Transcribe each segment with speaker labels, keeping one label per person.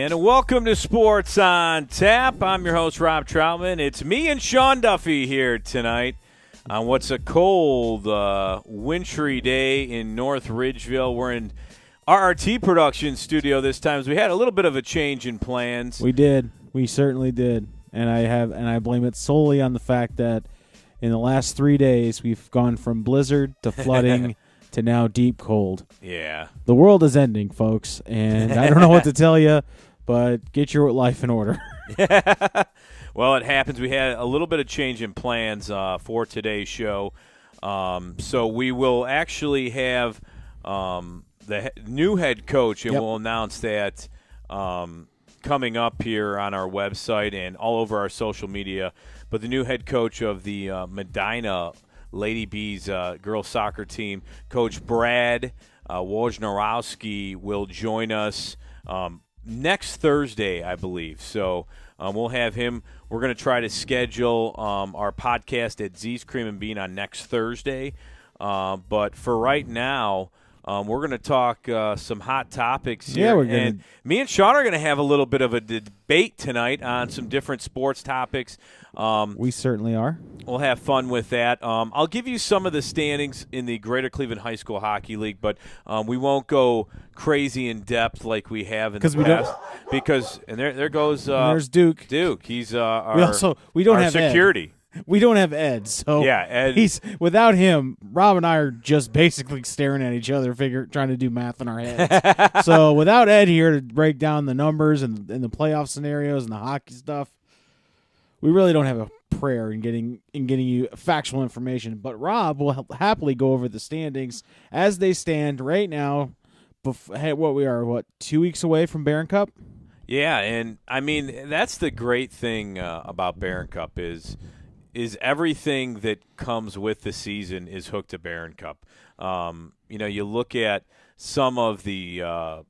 Speaker 1: And welcome to Sports on Tap. I'm your host, Rob Troutman. It's me and Sean Duffy here tonight on what's a cold, wintry day in North Ridgeville. We're in RRT production studio this time. So we had a little bit of a change in plans.
Speaker 2: We did. We certainly did. And I blame it solely on the fact that in the last 3 days we've gone from blizzard to flooding to now deep cold.
Speaker 1: Yeah.
Speaker 2: The world is ending, folks, and I don't know what to tell you, but get your life in order.
Speaker 1: Well, it happens. We had a little bit of change in plans for today's show. So we will actually have the new head coach, and we'll announce that coming up here on our website and all over our social media. But the new head coach of the Medina Lady Bees girls soccer team, Coach Brad Wojnarowski, will join us next Thursday, I believe. So we'll have him. We're going to try to schedule our podcast at Z's Cream and Bean on next Thursday. But for right now, we're going to talk some hot topics here.
Speaker 2: Yeah, we're going to.
Speaker 1: Me and Sean are going to have a little bit of a debate tonight on some different sports topics.
Speaker 2: We certainly are.
Speaker 1: We'll have fun with that. I'll give you some of the standings in the Greater Cleveland High School Hockey League, but we won't go crazy in depth like we have in the past. Because there goes
Speaker 2: there's Duke.
Speaker 1: Duke, he's
Speaker 2: We don't have
Speaker 1: security.
Speaker 2: We don't have Ed, so
Speaker 1: Ed.
Speaker 2: Without him, Rob and I are just basically staring at each other, trying to do math in our heads. So without Ed here to break down the numbers and the playoff scenarios and the hockey stuff, we really don't have a prayer in getting you factual information. But Rob will happily go over the standings as they stand right now. 2 weeks away from Barron Cup?
Speaker 1: Yeah, and I mean that's the great thing about Barron Cup is everything that comes with the season is hooked to Barron Cup. You look at some of the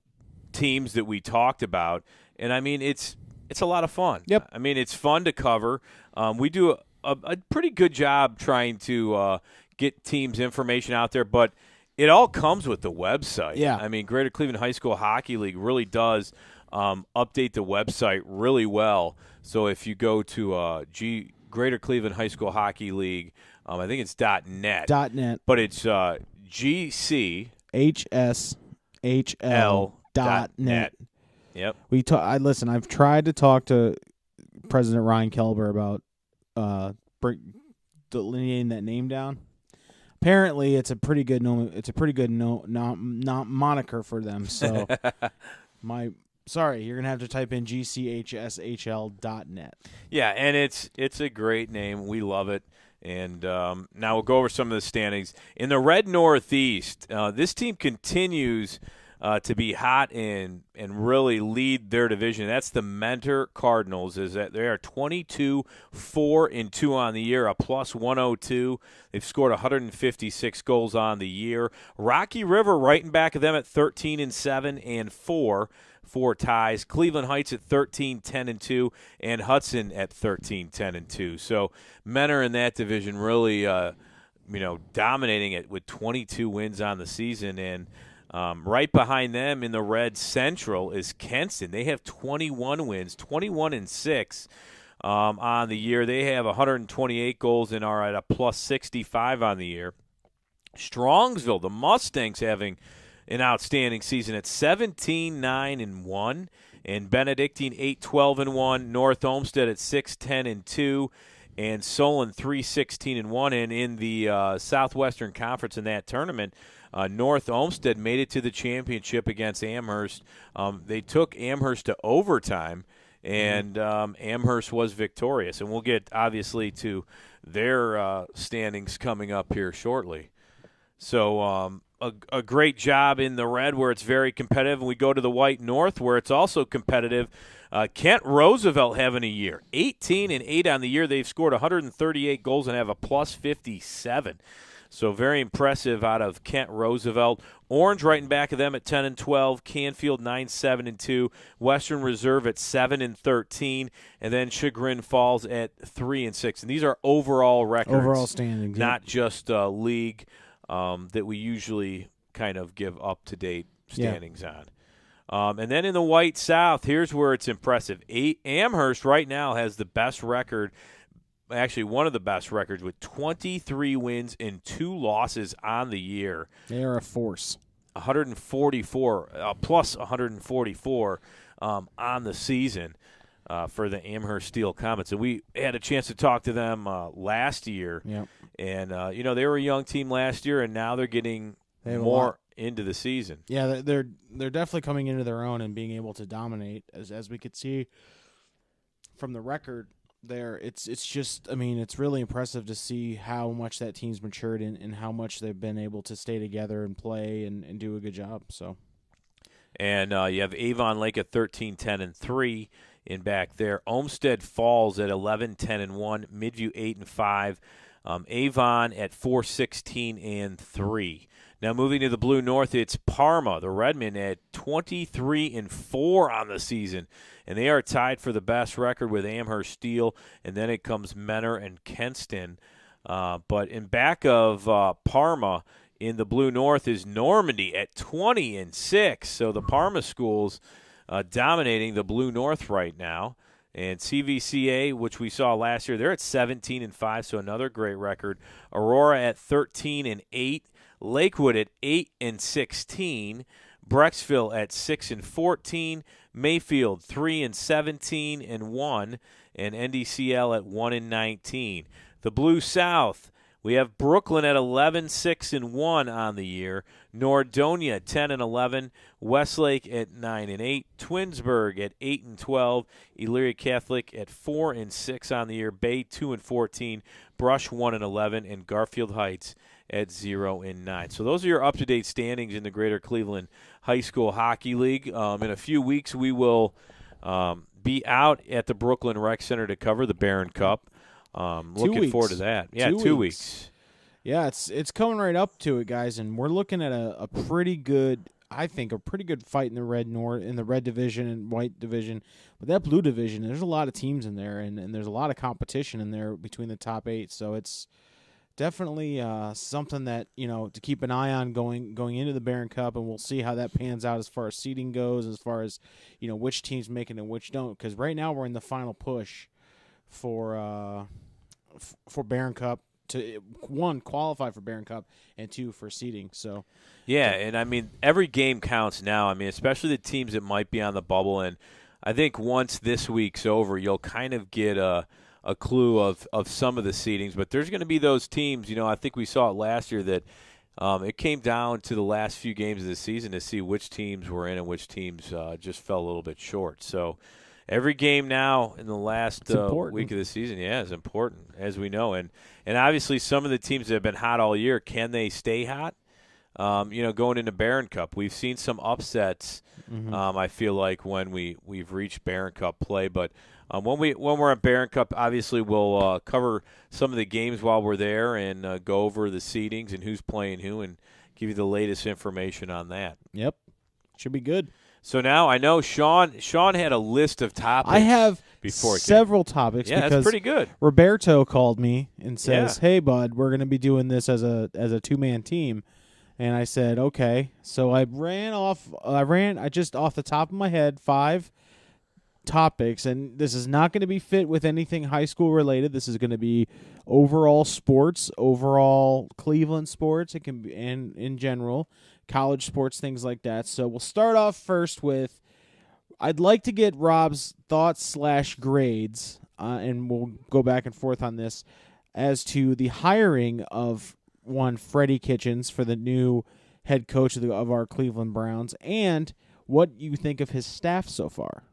Speaker 1: teams that we talked about, and I mean it's a lot of fun.
Speaker 2: Yep.
Speaker 1: I mean it's fun to cover. We do a pretty good job trying to get teams' information out there, but it all comes with the website.
Speaker 2: Yeah.
Speaker 1: I mean Greater Cleveland High School Hockey League really does update the website really well. So if you go to Greater Cleveland High School Hockey League, I think it's .net.
Speaker 2: .net.
Speaker 1: But it's GCHSHL.net. Yep.
Speaker 2: I've tried to talk to President Ryan Kelber about delineating that name down. Apparently, it's a pretty good moniker for them. So, sorry, you're gonna have to type in GCHSHL.net.
Speaker 1: Yeah, and it's a great name. We love it. And now we'll go over some of the standings in the Red Northeast. This team continues to be hot and really lead their division. That's the Mentor Cardinals. Is that they are 22-4-2 on the year, a plus 102. They've scored 156 goals on the year. Rocky River right in back of them at 13-7 and 4 ties. Cleveland Heights at 13-10-2 and Hudson at 13-10-2. So Mentor in that division really dominating it with 22 wins on the season. And right behind them in the Red Central is Kenston. They have 21 wins, 21-6 on the year. They have 128 goals and are at a plus 65 on the year. Strongsville, the Mustangs, having an outstanding season at 17-9-1, and Benedictine 8-12-1. North Olmsted at 6-10-2, and Solon 3-16-1. And in the Southwestern Conference in that tournament, North Olmsted made it to the championship against Amherst. They took Amherst to overtime, and Amherst was victorious. And we'll get, obviously, to their standings coming up here shortly. So a great job in the Red where it's very competitive. And we go to the White North where it's also competitive. Kent Roosevelt having a year. 18-8 on the year. They've scored 138 goals and have a plus 57. So very impressive out of Kent Roosevelt. Orange right in back of them at 10-12. Canfield 9-7-2. Western Reserve at 7-13, and then Chagrin Falls at 3-6. And these are overall records,
Speaker 2: overall standings,
Speaker 1: not just league that we usually kind of give up to date standings on. And then in the White South, here's where it's impressive. Amherst right now has the best record, actually one of the best records, with 23 wins and 2 losses on the year.
Speaker 2: They are a force.
Speaker 1: 144, plus 144 on the season for the Amherst Steel Comets. And we had a chance to talk to them last year.
Speaker 2: Yep.
Speaker 1: And, they were a young team last year, and now they're getting more into the season.
Speaker 2: Yeah, they're definitely coming into their own and being able to dominate, as we could see from the record there. It's just, I mean, it's really impressive to see how much that team's matured and how much they've been able to stay together and play and do a good job. So,
Speaker 1: and you have Avon Lake at 13-10-3 in back there. Olmsted Falls at 11-10-1. Midview 8-5. Avon at 4-16-3. Now moving to the Blue North, it's Parma, the Redmen, at 23-4 on the season, and they are tied for the best record with Amherst Steel. And then it comes Menor and Kenston. But in back of Parma in the Blue North is Normandy at 20-6. So the Parma schools dominating the Blue North right now. And CVCA, which we saw last year, they're at 17-5, so another great record. Aurora at 13-8. Lakewood at 8-16, Brecksville at 6-14, Mayfield 3-17-1, and NDCL at 1-19. The Blue South, we have Brooklyn at 11-6-1 on the year, Nordonia 10-11, Westlake at 9-8, Twinsburg at 8-12, Elyria Catholic at 4-6 on the year, Bay 2-14, Brush 1-11, and Garfield Heights at 0-9. So those are your up-to-date standings in the Greater Cleveland High School Hockey League. In a few weeks, we will be out at the Brooklyn Rec Center to cover the Barron Cup. Looking forward to that. Yeah, 2 weeks.
Speaker 2: Yeah, it's coming right up to it, guys, and we're looking at a pretty good, I think, a pretty good fight in the red division and white division. But that blue division, there's a lot of teams in there, and there's a lot of competition in there between the top 8. So it's definitely something that, to keep an eye on going into the Barron Cup, and we'll see how that pans out as far as seeding goes, as far as which teams make it and which don't. Because right now we're in the final push for Barron Cup to, 1, qualify for Barron Cup, and 2, for seeding. So
Speaker 1: yeah, and I mean every game counts now. I mean, especially the teams that might be on the bubble, and I think once this week's over, you'll kind of get a clue of some of the seedings. But there's going to be those teams, I think we saw it last year that it came down to the last few games of the season to see which teams were in and which teams just fell a little bit short. So every game now in the last week of the season, is important, as we know. And obviously some of the teams that have been hot all year, can they stay hot? Going into Barron Cup, we've seen some upsets. I feel like when we've reached Barron Cup play, but when we're at Barron Cup, obviously we'll cover some of the games while we're there and go over the seedings and who's playing who and give you the latest information on that.
Speaker 2: Yep, should be good.
Speaker 1: So now I know Sean had a list of topics.
Speaker 2: I have
Speaker 1: before
Speaker 2: several topics.
Speaker 1: Yeah,
Speaker 2: because
Speaker 1: that's pretty good.
Speaker 2: Roberto called me and says, "Hey, bud, we're going to be doing this as a 2-man team." And I said, okay. So I just off the top of my head 5 topics, and this is not going to be fit with anything high school related. This is going to be overall sports, overall Cleveland sports. It can be, and in general, college sports, things like that. So we'll start off first with, I'd like to get Rob's thoughts / grades, and we'll go back and forth on this, as to the hiring of Freddie Kitchens for the new head coach of our Cleveland Browns, and what you think of his staff so far.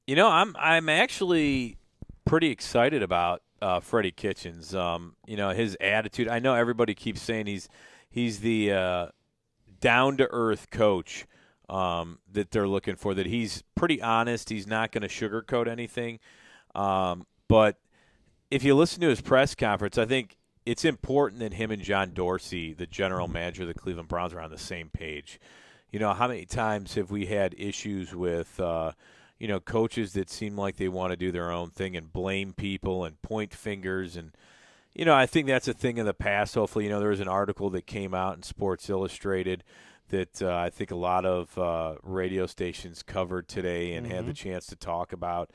Speaker 1: I'm actually pretty excited about Freddie Kitchens. His attitude. I know everybody keeps saying he's the down to earth coach that they're looking for. That he's pretty honest. He's not going to sugarcoat anything. But if you listen to his press conference, I think it's important that him and John Dorsey, the general manager of the Cleveland Browns, are on the same page. How many times have we had issues with, coaches that seem like they want to do their own thing and blame people and point fingers? And, I think that's a thing in the past. Hopefully, there was an article that came out in Sports Illustrated that I think a lot of radio stations covered today and had the chance to talk about.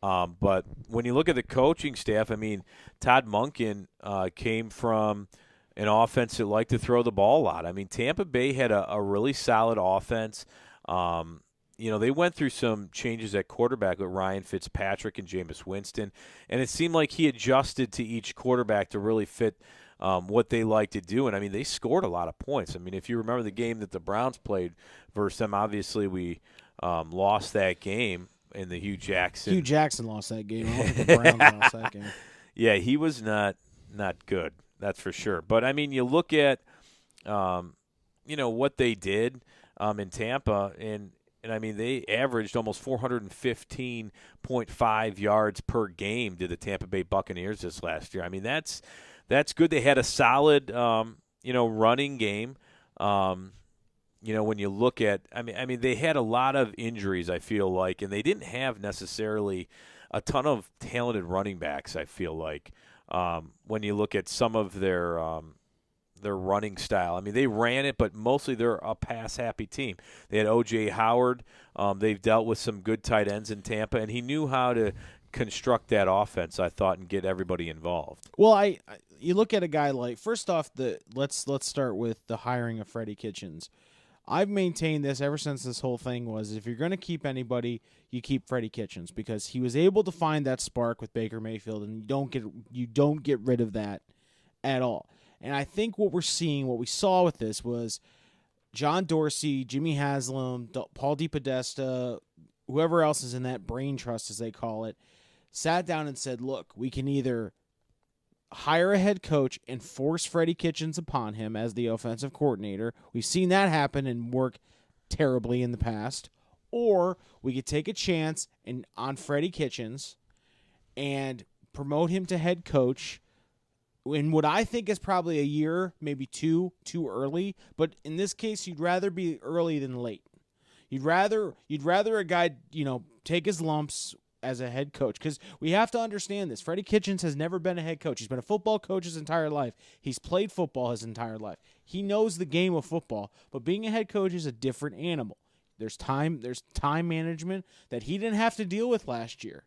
Speaker 1: But when you look at the coaching staff, I mean, Todd Monken came from an offense that liked to throw the ball a lot. I mean, Tampa Bay had a really solid offense. They went through some changes at quarterback with Ryan Fitzpatrick and Jameis Winston, and it seemed like he adjusted to each quarterback to really fit what they like to do. And, I mean, they scored a lot of points. I mean, if you remember the game that the Browns played versus them, obviously we lost that game in the Hugh Jackson.
Speaker 2: Hugh Jackson lost that game. I don't think the Browns lost that game.
Speaker 1: Yeah, he was not good, that's for sure. But, I mean, you look at, what they did in Tampa, and I mean, they averaged almost 415.5 yards per game to the Tampa Bay Buccaneers this last year. I mean, that's good. They had a solid, running game. When you look at, I mean, they had a lot of injuries, I feel like, and they didn't have necessarily a ton of talented running backs, I feel like, when you look at some of their running style. I mean, they ran it, but mostly they're a pass-happy team. They had O.J. Howard. They've dealt with some good tight ends in Tampa, and he knew how to construct that offense, I thought, and get everybody involved.
Speaker 2: Well, you look at a guy like, first off, let's start with the hiring of Freddie Kitchens. I've maintained this ever since this whole thing was, if you're going to keep anybody, you keep Freddie Kitchens, because he was able to find that spark with Baker Mayfield, and you don't get rid of that at all. And I think what we saw with this was John Dorsey, Jimmy Haslam, Paul DePodesta, whoever else is in that brain trust, as they call it, sat down and said, look, we can either hire a head coach and force Freddie Kitchens upon him as the offensive coordinator. We've seen that happen and work terribly in the past. Or we could take a chance on Freddie Kitchens and promote him to head coach in what I think is probably a year, maybe two, too early. But in this case, you'd rather be early than late. You'd rather a guy, take his lumps as a head coach, because we have to understand this. Freddie Kitchens has never been a head coach. He's been a football coach his entire life. He's played football his entire life. He knows the game of football, but being a head coach is a different animal. There's time management that he didn't have to deal with last year.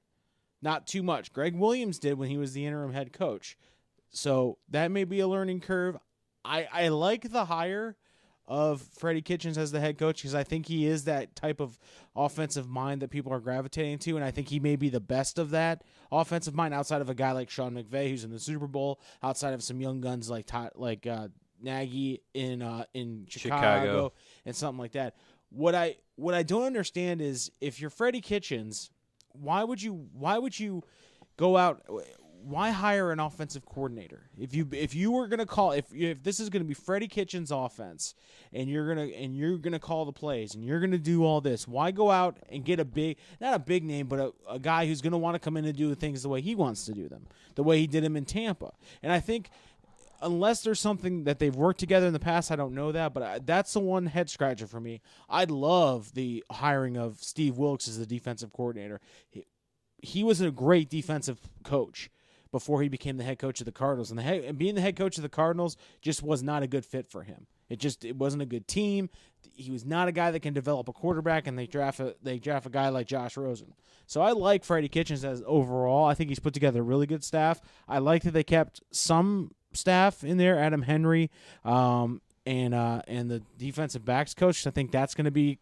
Speaker 2: Not too much. Greg Williams did when he was the interim head coach. So that may be a learning curve. I like the hire of Freddie Kitchens as the head coach, because I think he is that type of offensive mind that people are gravitating to, and I think he may be the best of that offensive mind outside of a guy like Sean McVay, who's in the Super Bowl, outside of some young guns like Nagy in Chicago and something like that. What I don't understand is, if you're Freddie Kitchens, why would you go out? Why hire an offensive coordinator? If you were gonna call, if this is gonna be Freddie Kitchens' offense, and you're gonna call the plays, and you're gonna do all this, why go out and get not a big name, but a guy who's gonna want to come in and do things the way he wants to do them, the way he did them in Tampa? And I think, unless there's something that they've worked together in the past, I don't know that, but that's the one head scratcher for me. I'd love the hiring of Steve Wilkes as the defensive coordinator. He was a great defensive coach before he became the head coach of the Cardinals. And being the head coach of the Cardinals just was not a good fit for him. It wasn't a good team. He was not a guy that can develop a quarterback, and they draft a guy like Josh Rosen. So I like Freddie Kitchens as overall. I think he's put together a really good staff. I like that they kept some staff in there, Adam Henry, and the defensive backs coach. I think that's going to be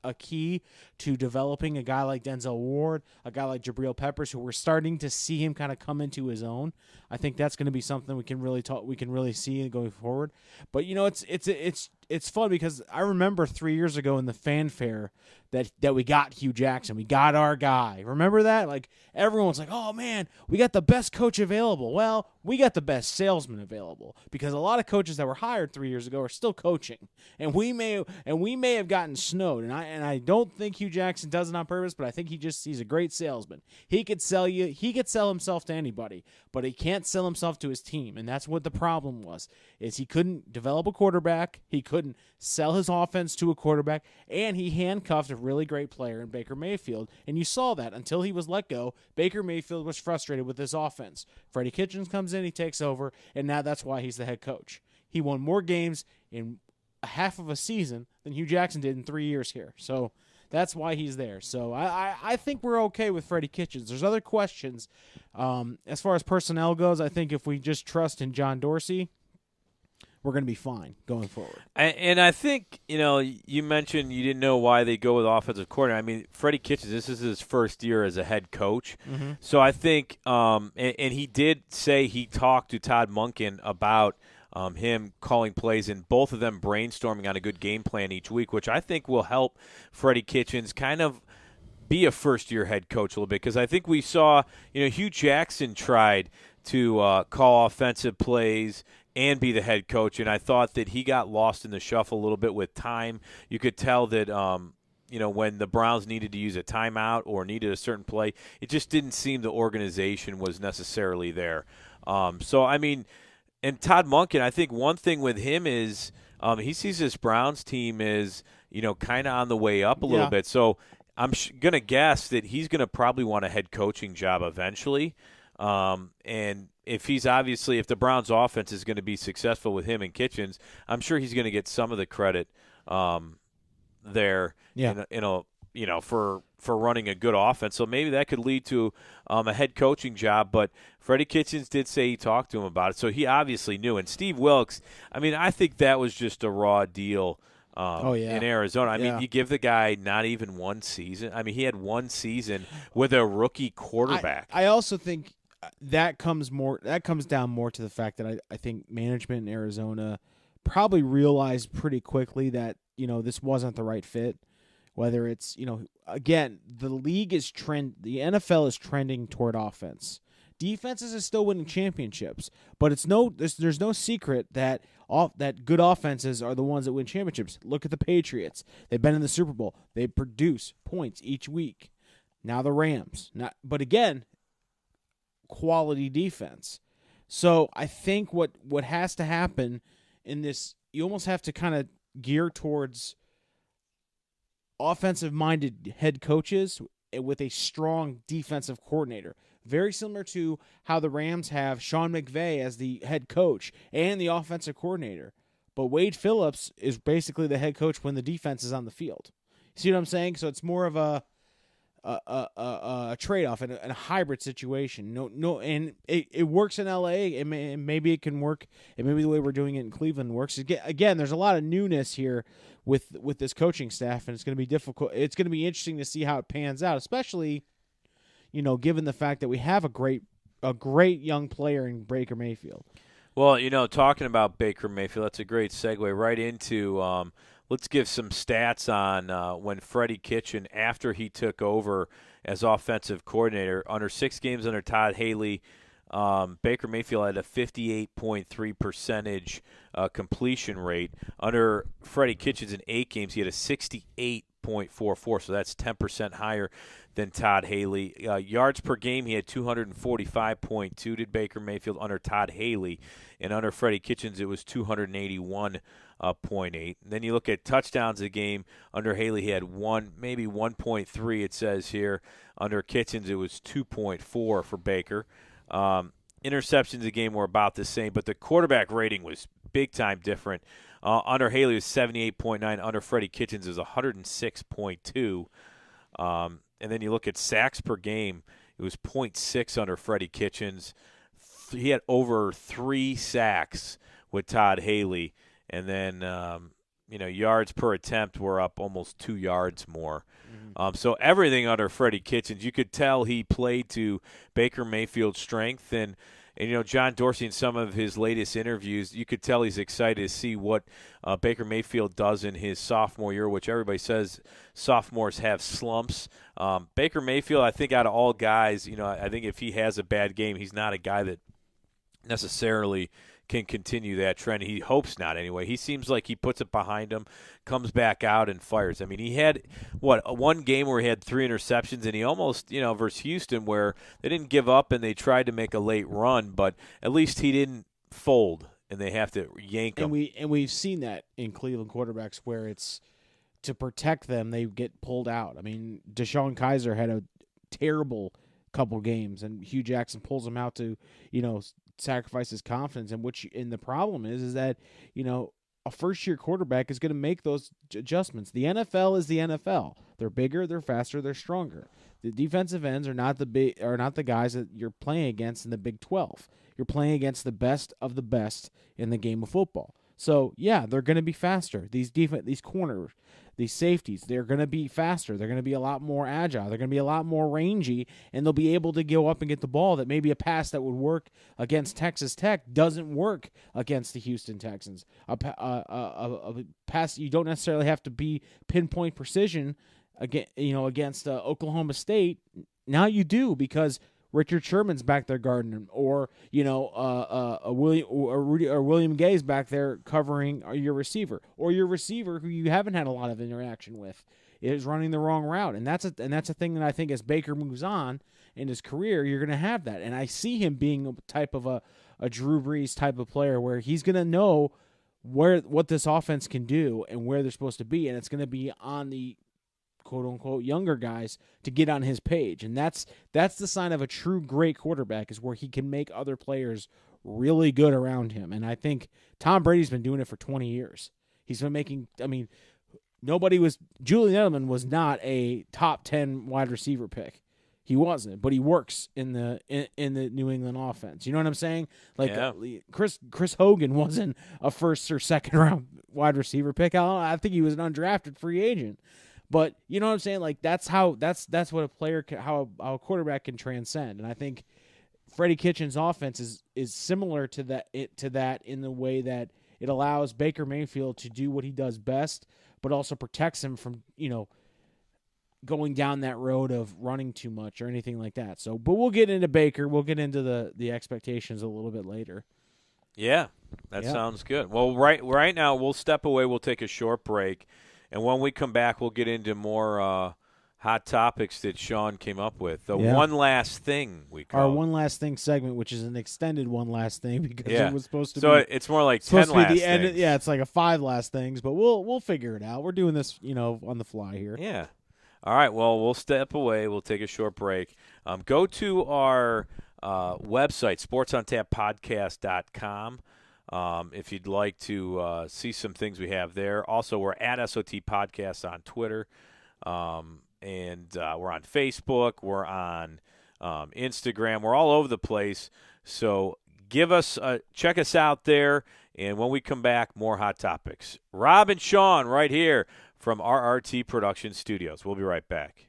Speaker 2: a key to developing a guy like Denzel Ward, a guy like Jabril Peppers, who we're starting to see him kind of come into his own. I think that's going to be something we can really see going forward. But it's fun, because I remember 3 years ago in the fanfare that we got Hugh Jackson. We got our guy. Remember that? Like, everyone's like, "Oh man, we got the best coach available." Well, we got the best salesman available, because a lot of coaches that were hired 3 years ago are still coaching, and we may have gotten snowed. And I don't think Hugh Jackson does it on purpose, but I think he's a great salesman. He could sell himself to anybody, but he can't sell himself to his team, and that's what the problem was. Is he couldn't develop a quarterback, he couldn't sell his offense to a quarterback, and he handcuffed a really great player in Baker Mayfield. And you saw that until he was let go. Baker Mayfield was frustrated with his offense. Freddie Kitchens comes in, he takes over, and now that's why he's the head coach. He won more games in a half of a season than Hugh Jackson did in 3 years here. So that's why he's there. So I think we're okay with Freddie Kitchens. There's other questions. As far as personnel goes, I think if we just trust in John Dorsey, we're going to be fine going forward.
Speaker 1: And I think, you mentioned you didn't know why they go with offensive coordinator. I mean, Freddie Kitchens, this is his first year as a head coach.
Speaker 2: Mm-hmm.
Speaker 1: So I think, and he did say he talked to Todd Monken about him calling plays and both of them brainstorming on a good game plan each week, which I think will help Freddie Kitchens kind of be a first-year head coach a little bit, because I think we saw, Hugh Jackson tried to call offensive plays and be the head coach, and I thought that he got lost in the shuffle a little bit with time. You could tell that, when the Browns needed to use a timeout or needed a certain play, it just didn't seem the organization was necessarily there. So, I mean, and Todd Monken, I think one thing with him is he sees this Browns team is, kind of on the way up a little bit. So I'm going to guess that he's going to probably want a head coaching job eventually. And if the Browns offense is going to be successful with him and Kitchens, I'm sure he's going to get some of the credit there, for running a good offense. So maybe that could lead to a head coaching job. But Freddie Kitchens did say he talked to him about it, so he obviously knew. And Steve Wilkes, I mean, I think that was just a raw deal. In Arizona. I mean, you give the guy not even one season. I mean, he had one season with a rookie quarterback.
Speaker 2: I also think that comes down more to the fact that I think management in Arizona probably realized pretty quickly that, this wasn't the right fit. Whether it's, again, the NFL is trending toward offense. Defenses are still winning championships, but there's no secret that good offenses are the ones that win championships. Look at the Patriots; they've been in the Super Bowl. They produce points each week. Now the Rams, but again, quality defense. So I think what has to happen in this, you almost have to kind of gear towards offensive-minded head coaches with a strong defensive coordinator. Very similar to how the Rams have Sean McVay as the head coach and the offensive coordinator. But Wade Phillips is basically the head coach when the defense is on the field. See what I'm saying? So it's more of a trade-off and a hybrid situation. No, and it works in L.A. And maybe it can work, and maybe the way we're doing it in Cleveland works. Again, there's a lot of newness here with this coaching staff, and it's going to be difficult. It's going to be interesting to see how it pans out, especially, given the fact that we have a great young player in Baker Mayfield.
Speaker 1: Well, talking about Baker Mayfield, that's a great segue right into let's give some stats on when Freddie Kitchen, after he took over as offensive coordinator, under 6 games under Todd Haley, Baker Mayfield had a 58.3% completion rate. Under Freddie Kitchens in 8 games, he had a 68.44, so that's 10% higher than Todd Haley. Yards per game, he had 245.2, did Baker Mayfield under Todd Haley. And under Freddie Kitchens, it was 281.8. And then you look at touchdowns a game. Under Haley, he had 1.3, it says here. Under Kitchens, it was 2.4 for Baker. Interceptions a game were about the same, but the quarterback rating was big time different. Under Haley, it was 78.9. Under Freddie Kitchens, it was 106.2. And then you look at sacks per game, it was 0.6 under Freddie Kitchens. He had over 3 sacks with Todd Haley. And then, yards per attempt were up almost 2 yards more. Mm-hmm. So everything under Freddie Kitchens, you could tell he played to Baker Mayfield's strength. And John Dorsey, in some of his latest interviews, you could tell he's excited to see what Baker Mayfield does in his sophomore year, which everybody says sophomores have slumps. Baker Mayfield, I think out of all guys, I think if he has a bad game, he's not a guy that necessarily can continue that trend. He hopes not anyway. He seems like he puts it behind him, comes back out and fires. I mean, he had, one game where he had 3 interceptions, and he almost, versus Houston, where they didn't give up and they tried to make a late run, but at least he didn't fold and they have to yank him.
Speaker 2: And we've seen that in Cleveland quarterbacks where it's to protect them, they get pulled out. I mean, Deshaun Kaiser had a terrible couple games, and Hugh Jackson pulls him out to, sacrifice his confidence. And the problem is that, a first-year quarterback is going to make those adjustments. The NFL is the NFL. They're bigger, they're faster, they're stronger. The defensive ends are not the guys that you're playing against in the Big 12. You're playing against the best of the best in the game of football. So, yeah, they're going to be faster. These corners, these safeties, they're going to be faster. They're going to be a lot more agile. They're going to be a lot more rangy, and they'll be able to go up and get the ball that maybe a pass that would work against Texas Tech doesn't work against the Houston Texans. A pass, you don't necessarily have to be pinpoint precision against Oklahoma State. Now you do, because Richard Sherman's back there guarding him, or William Gay's back there covering your receiver, or your receiver who you haven't had a lot of interaction with is running the wrong route, and that's a thing that I think as Baker moves on in his career, you're going to have that, and I see him being a type of a Drew Brees type of player where he's going to know what this offense can do and where they're supposed to be, and it's going to be on the quote-unquote younger guys to get on his page. And that's the sign of a true great quarterback, is where he can make other players really good around him. And I think Tom Brady's been doing it for 20 years. He's been making – Julian Edelman was not a top 10 wide receiver pick. He wasn't, but he works in the New England offense. You know what I'm saying? Like, yeah. Chris Hogan wasn't a first or second round wide receiver pick. I think he was an undrafted free agent. But you know what I'm saying? Like, that's what a player how a quarterback can transcend. And I think Freddie Kitchens' offense is similar to that in the way that it allows Baker Mayfield to do what he does best, but also protects him from, going down that road of running too much or anything like that. So, but we'll get into Baker. We'll get into the expectations a little bit later.
Speaker 1: Yeah, that sounds good. Well, right now we'll step away. We'll take a short break. And when we come back, we'll get into more hot topics that Sean came up with. One last thing we call
Speaker 2: our one last thing segment, which is an extended one last thing because it was supposed to be.
Speaker 1: So it's more like 10 last things.
Speaker 2: It's like a 5 last things, but we'll figure it out. We're doing this, on the fly here.
Speaker 1: Yeah. All right. Well, we'll step away. We'll take a short break. Go to our website, sportsontap.podcast.com. If you'd like to see some things we have there. Also, we're at SOT Podcasts on Twitter, and we're on Facebook. We're on Instagram. We're all over the place. So check us out there, and when we come back, more hot topics. Rob and Sean right here from RRT Production Studios. We'll be right back.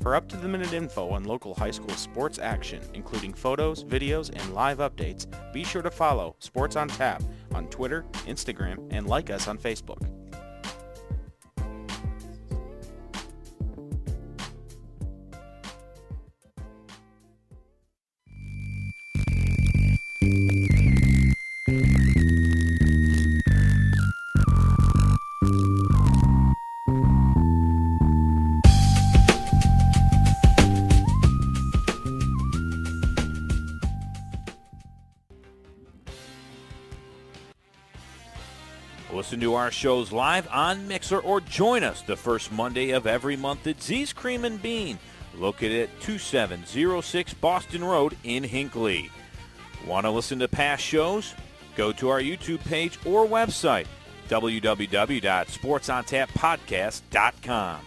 Speaker 3: For up-to-the-minute info on local high school sports action, including photos, videos, and live updates, be sure to follow Sports on Tap on Twitter, Instagram, and like us on Facebook.
Speaker 1: Listen to our shows live on Mixer or join us the first Monday of every month at Z's Cream and Bean, located at 2706 Boston Road in Hinckley. Want to listen to past shows? Go to our YouTube page or website, www.sportsontappodcast.com.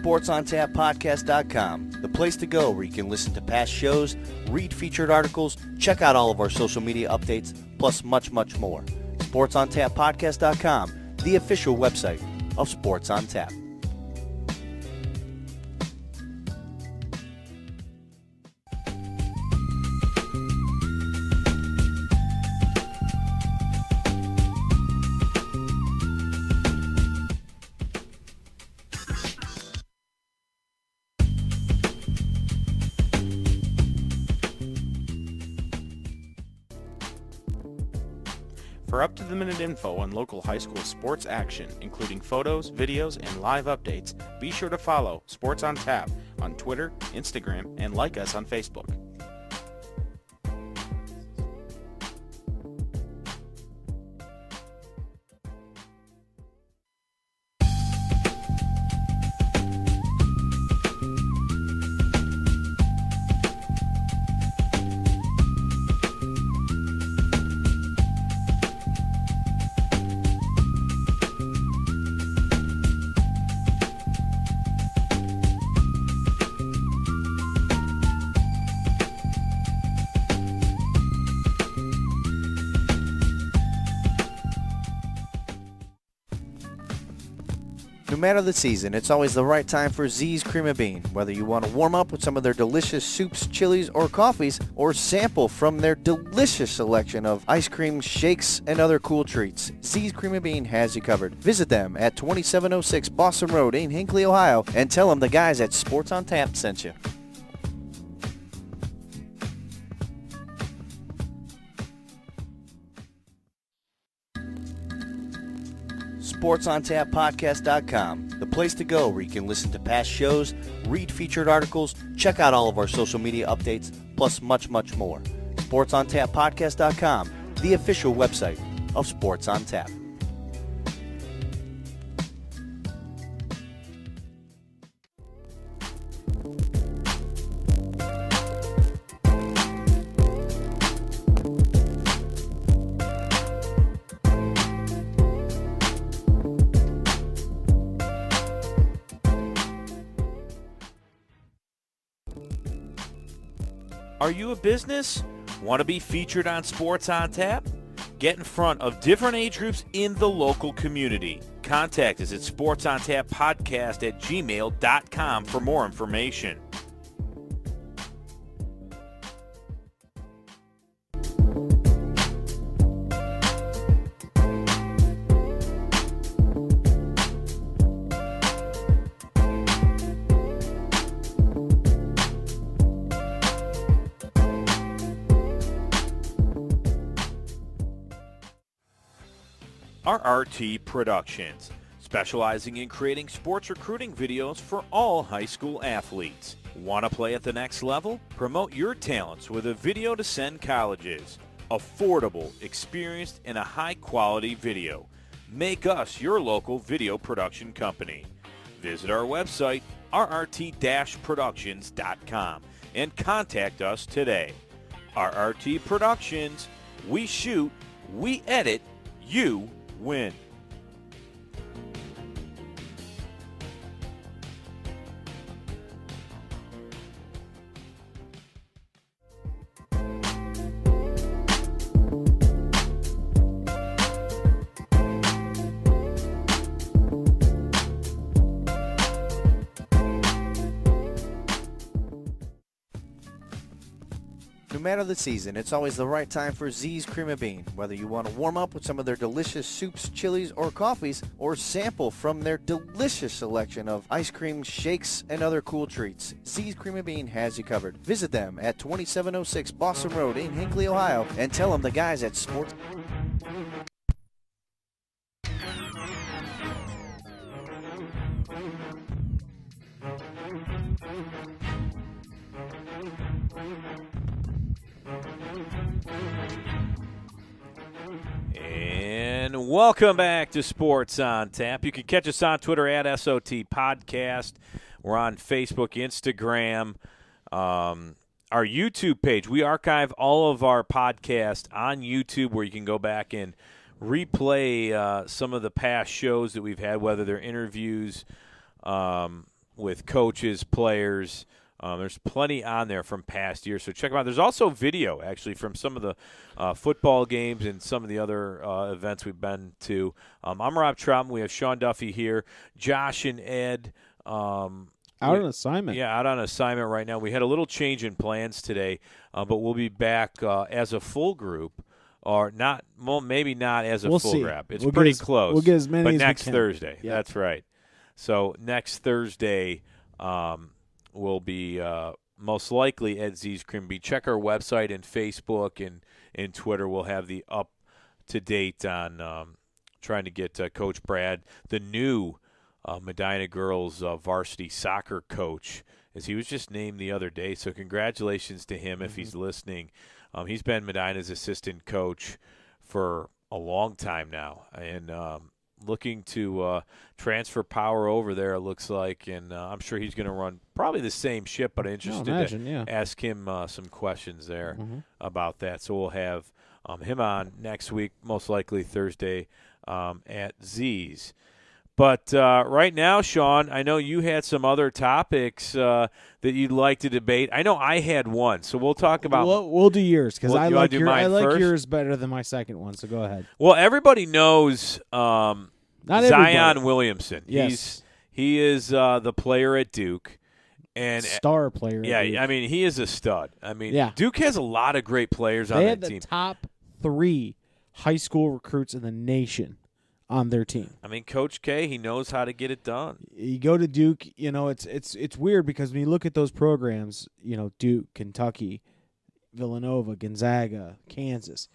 Speaker 4: SportsOnTapPodcast.com, the place to go where you can listen to past shows, read featured articles, check out all of our social media updates, plus much, much more. SportsOnTapPodcast.com, the official website of Sports on Tap.
Speaker 3: For up-to-the-minute info on local high school sports action, including photos, videos, and live updates, be sure to follow Sports on Tap on Twitter, Instagram, and like us on Facebook.
Speaker 4: No matter the season, it's always the right time for Z's Cream of Bean. Whether you want to warm up with some of their delicious soups, chilies, or coffees, or sample from their delicious selection of ice cream, shakes, and other cool treats, Z's Cream of Bean has you covered. Visit them at 2706 Boston Road in Hinckley, Ohio, and tell them the guys at Sports on Tap sent you. SportsOnTapPodcast.com, the place to go where you can listen to past shows, read featured articles, check out all of our social media updates, plus much, much more. SportsOnTapPodcast.com, the official website of Sports on Tap.
Speaker 1: Are you a business? Want to be featured on Sports on Tap? Get in front of different age groups in the local community. Contact us at sportsontappodcast@gmail.com for more information. RRT Productions, specializing in creating sports recruiting videos for all high school athletes. Want to play at the next level? Promote your talents with a video to send colleges. Affordable, experienced, and a high-quality video. Make us your local video production company. Visit our website, rrt-productions.com, and contact us today. RRT Productions, we shoot, we edit, you win.
Speaker 4: No matter the season, it's always the right time for Z's Cream of Bean. Whether you want to warm up with some of their delicious soups, chilies, or coffees, or sample from their delicious selection of ice cream, shakes, and other cool treats, Z's Cream of Bean has you covered. Visit them at 2706 Boston Road in Hinckley, Ohio, and tell them the guys at Sports...
Speaker 1: And welcome back to Sports on Tap. You can catch us on Twitter at SOT Podcast. We're on Facebook, Instagram, our YouTube page. We archive all of our podcasts on YouTube where you can go back and replay some of the past shows that we've had, whether they're interviews with coaches, players. There's plenty on there from past years, so check them out. There's also video, actually, from some of the football games and some of the other events we've been to. I'm Rob Troutman. We have Sean Duffy here. Josh and Ed.
Speaker 2: Out on assignment.
Speaker 1: Yeah, out on assignment right now. We had a little change in plans today, but we'll be back as a full group. Or not, well, maybe not as a
Speaker 2: We'll
Speaker 1: full
Speaker 2: see.
Speaker 1: wrap. It's
Speaker 2: We'll
Speaker 1: pretty
Speaker 2: get as-
Speaker 1: close.
Speaker 2: we'll get as many
Speaker 1: but
Speaker 2: as we
Speaker 1: next
Speaker 2: can.
Speaker 1: Thursday.
Speaker 2: Yeah.
Speaker 1: That's right. So next Thursday will be most likely at Z's Cream Bean. Check our website and Facebook and Twitter. We'll have the to date on trying to get Coach Brad, the new Medina girls varsity soccer coach, as he was just named the other day. So congratulations to him if he's listening. He's been Medina's assistant coach for a long time now, and looking to transfer power over there, it looks like, and I'm sure he's going to run probably the same ship, but I'm interested to ask him some questions there about that. So we'll have him on next week, most likely Thursday at Z's. But right now, Sean, I know you had some other topics that you'd like to debate. I know I had one, so we'll talk about.
Speaker 2: We'll do yours because I like
Speaker 1: yours
Speaker 2: better than my second one. So go ahead.
Speaker 1: Well, everybody knows Zion Williamson.
Speaker 2: Yes.
Speaker 1: He is the player at Duke. And
Speaker 2: star player.
Speaker 1: Yeah,
Speaker 2: at Duke.
Speaker 1: I mean, he is a stud. I mean, Duke has a lot of great players on that team.
Speaker 2: They had the top 3 high school recruits in the nation on their team.
Speaker 1: I mean, Coach K, he knows how to get it done.
Speaker 2: You go to Duke, it's weird because when you look at those programs, Duke, Kentucky, Villanova, Gonzaga, Kansas,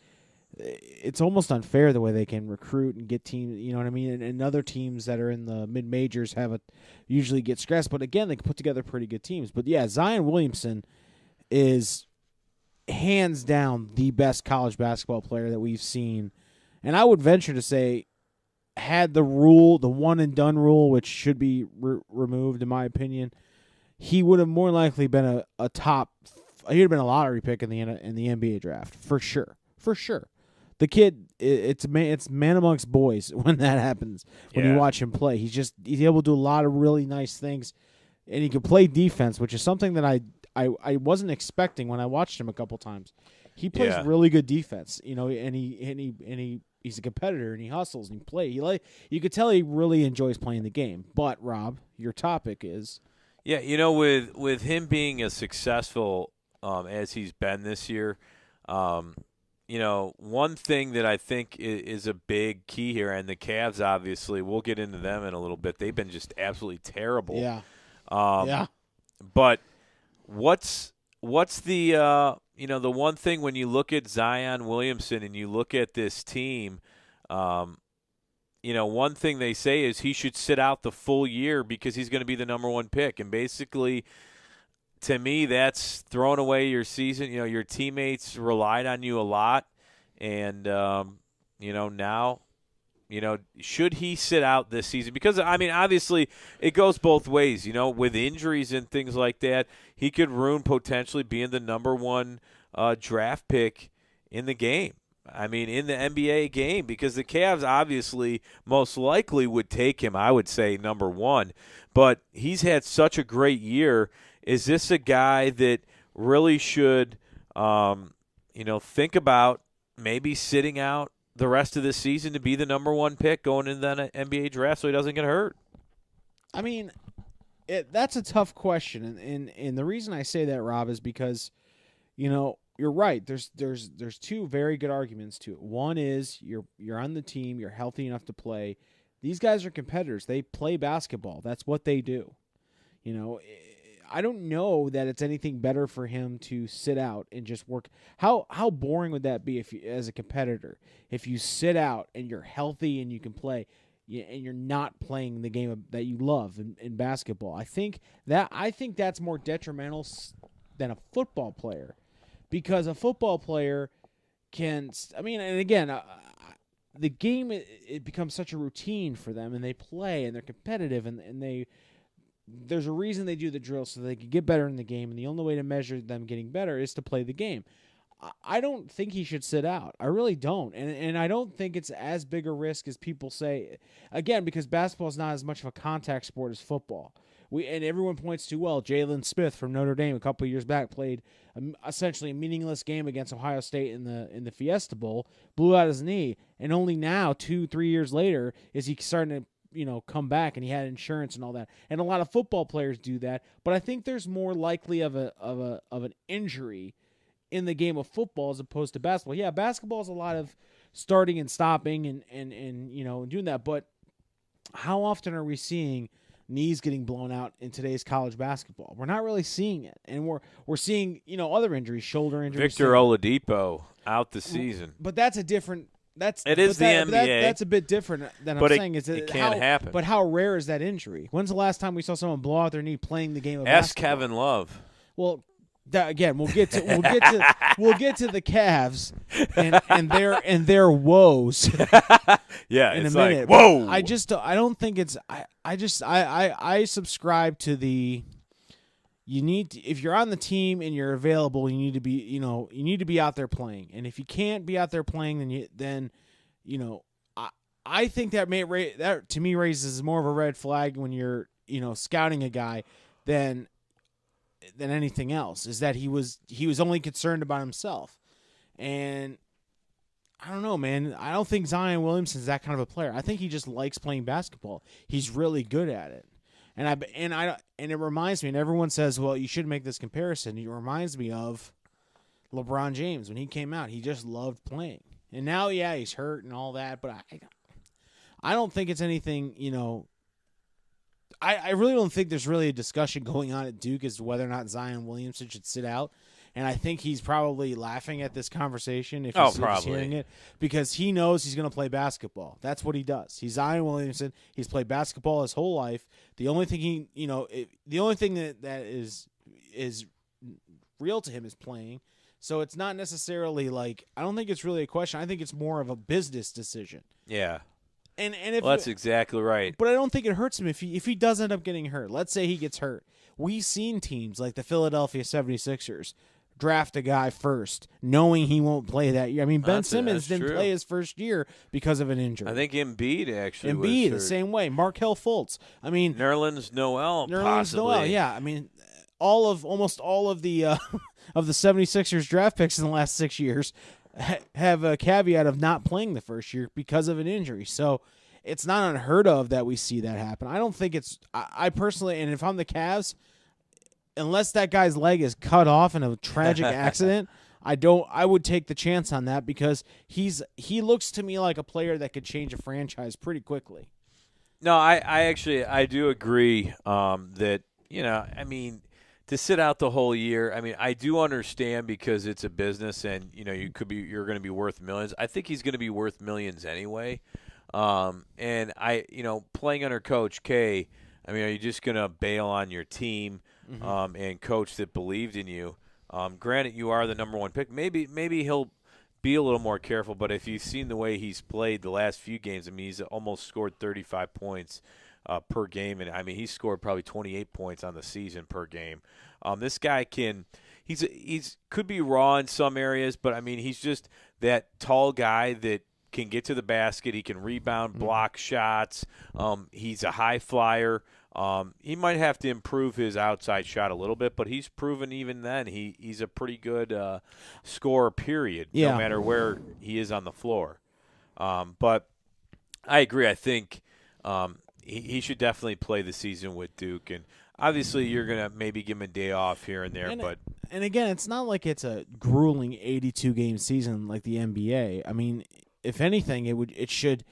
Speaker 2: it's almost unfair the way they can recruit and get teams, you know what I mean? And other teams that are in the mid-majors usually get stressed, but again, they can put together pretty good teams. But yeah, Zion Williamson is hands down the best college basketball player that we've seen. And I would venture to say, had the one-and-done rule, which should be removed in my opinion, he would have more likely been a top. He would have been a lottery pick in the NBA draft for sure. The kid, it's man amongst boys when that happens. When you watch him play, he's able to do a lot of really nice things, and he can play defense, which is something that I wasn't expecting when I watched him a couple times. He plays really good defense, and he's a competitor, and he hustles, and he plays. You could tell he really enjoys playing the game. But, Rob, your topic is...
Speaker 1: Yeah, with him being as successful as he's been this year, one thing that I think is a big key here, and the Cavs, obviously, we'll get into them in a little bit. They've been just absolutely terrible.
Speaker 2: Yeah.
Speaker 1: But what's the the one thing when you look at Zion Williamson and you look at this team, one thing they say is he should sit out the full year because he's going to be the number 1 pick. And basically, to me, that's throwing away your season. Your teammates relied on you a lot. And, now, should he sit out this season? Because, I mean, obviously it goes both ways. With injuries and things like that, he could ruin potentially being the number 1 draft pick in the game. I mean, in the NBA game, because the Cavs obviously most likely would take him, I would say, number 1. But he's had such a great year. Is this a guy that really should, think about maybe sitting out the rest of the season to be the number 1 pick going into the NBA draft so he doesn't get hurt?
Speaker 2: I mean, that's a tough question, and the reason I say that, Rob, is because, you're right. There's 2 very good arguments to it. One is you're on the team, you're healthy enough to play. These guys are competitors. They play basketball. That's what they do. I don't know that it's anything better for him to sit out and just work. How boring would that be if you, as a competitor, if you sit out and you're healthy and you can play, and you're not playing the game that you love in basketball? I think that's more detrimental than a football player, because a football player can. I mean, and again, the game it becomes such a routine for them, and they play and they're competitive, and they. There's a reason they do the drill so they can get better in the game, and the only way to measure them getting better is to play the game. I don't think he should sit out. I really don't. And I don't think it's as big a risk as people say. Again, because basketball is not as much of a contact sport as football. And everyone points to, Jalen Smith from Notre Dame a couple of years back played essentially a meaningless game against Ohio State in the Fiesta Bowl, blew out his knee, and only now, 2-3 years later, is he starting to come back, and he had insurance and all that. And a lot of football players do that, but I think there's more likely of an injury in the game of football as opposed to basketball. Yeah, basketball is a lot of starting and stopping and doing that, but how often are we seeing knees getting blown out in today's college basketball? We're not really seeing it. And we're seeing, other injuries, shoulder injuries.
Speaker 1: Victor Oladipo out the season.
Speaker 2: But that's a different
Speaker 1: It is the NBA.
Speaker 2: That's a bit different than I'm saying.
Speaker 1: It can't happen.
Speaker 2: But how rare is that injury? When's the last time we saw someone blow out their knee playing the game of
Speaker 1: Ask
Speaker 2: basketball?
Speaker 1: Kevin Love.
Speaker 2: Well, again, we'll get to the Cavs and their woes.
Speaker 1: Yeah,
Speaker 2: in
Speaker 1: it's
Speaker 2: a minute.
Speaker 1: like, whoa.
Speaker 2: I don't think it's. I subscribe to the. You need to, if you're on the team and you're available, you need to be out there playing. And if you can't be out there playing, then I think that to me raises more of a red flag when you're scouting a guy than anything else. Is that he was only concerned about himself, and I don't know, man. I don't think Zion Williamson's that kind of a player. I think he just likes playing basketball. He's really good at it. And it reminds me, and everyone says, well, you should make this comparison. It reminds me of LeBron James when he came out. He just loved playing. And now, yeah, he's hurt and all that, but I don't think it's anything, I really don't think there's really a discussion going on at Duke as to whether or not Zion Williamson should sit out. And I think he's probably laughing at this conversation if he's hearing it, because he knows he's going to play basketball. That's what he does. He's Zion Williamson. He's played basketball his whole life. The only thing that is real to him is playing. So it's not necessarily like, I don't think it's really a question. I think it's more of a business decision.
Speaker 1: Yeah.
Speaker 2: And if
Speaker 1: that's exactly right.
Speaker 2: But I don't think it hurts him if he does end up getting hurt. Let's say he gets hurt. We've seen teams like the Philadelphia 76ers draft a guy first, knowing he won't play that year. I mean, Ben Simmons didn't play his first year because of an injury.
Speaker 1: I think Embiid actually
Speaker 2: was the same way. Markelle Fultz. I mean,
Speaker 1: Nerlens Noel, possibly.
Speaker 2: Yeah. I mean, almost all of the of the 76ers draft picks in the last 6 years have a caveat of not playing the first year because of an injury. So it's not unheard of that we see that happen. I don't think it's – I personally – and if I'm the Cavs – unless that guy's leg is cut off in a tragic accident, I would take the chance on that, because he looks to me like a player that could change a franchise pretty quickly.
Speaker 1: No, I do agree that, I mean, to sit out the whole year, I mean, I do understand because it's a business and, you're going to be worth millions. I think he's going to be worth millions anyway. And playing under Coach K, I mean, are you just going to bail on your team? And coach that believed in you. Granted, you are the number one pick. Maybe he'll be a little more careful. But if you've seen the way he's played the last few games, I mean, he's almost scored 35 points per game, and I mean, he's scored probably 28 points on the season per game. This guy he's could be raw in some areas, but I mean, he's just that tall guy that can get to the basket. He can rebound, block shots. He's a high flyer. He might have to improve his outside shot a little bit, but he's proven even then he's a pretty good scorer, period, no matter where he is on the floor. But I agree. I think he should definitely play the season with Duke. And obviously you're going to maybe give him a day off here and there.
Speaker 2: And again, it's not like it's a grueling 82-game season like the NBA. I mean, if anything, it should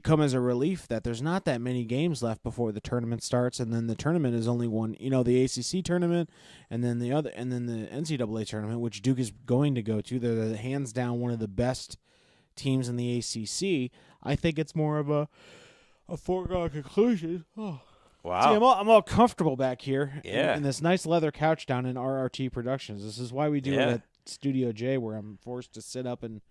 Speaker 2: come as a relief that there's not that many games left before the tournament starts, and then the tournament is only one. The ACC tournament, and then the NCAA tournament, which Duke is going to go to. They're hands down one of the best teams in the ACC. I think it's more of a foregone conclusion. Oh.
Speaker 1: Wow!
Speaker 2: See, I'm all comfortable back here
Speaker 1: in
Speaker 2: this nice leather couch down in RRT Productions. This is why we do it at Studio J, where I'm forced to sit up and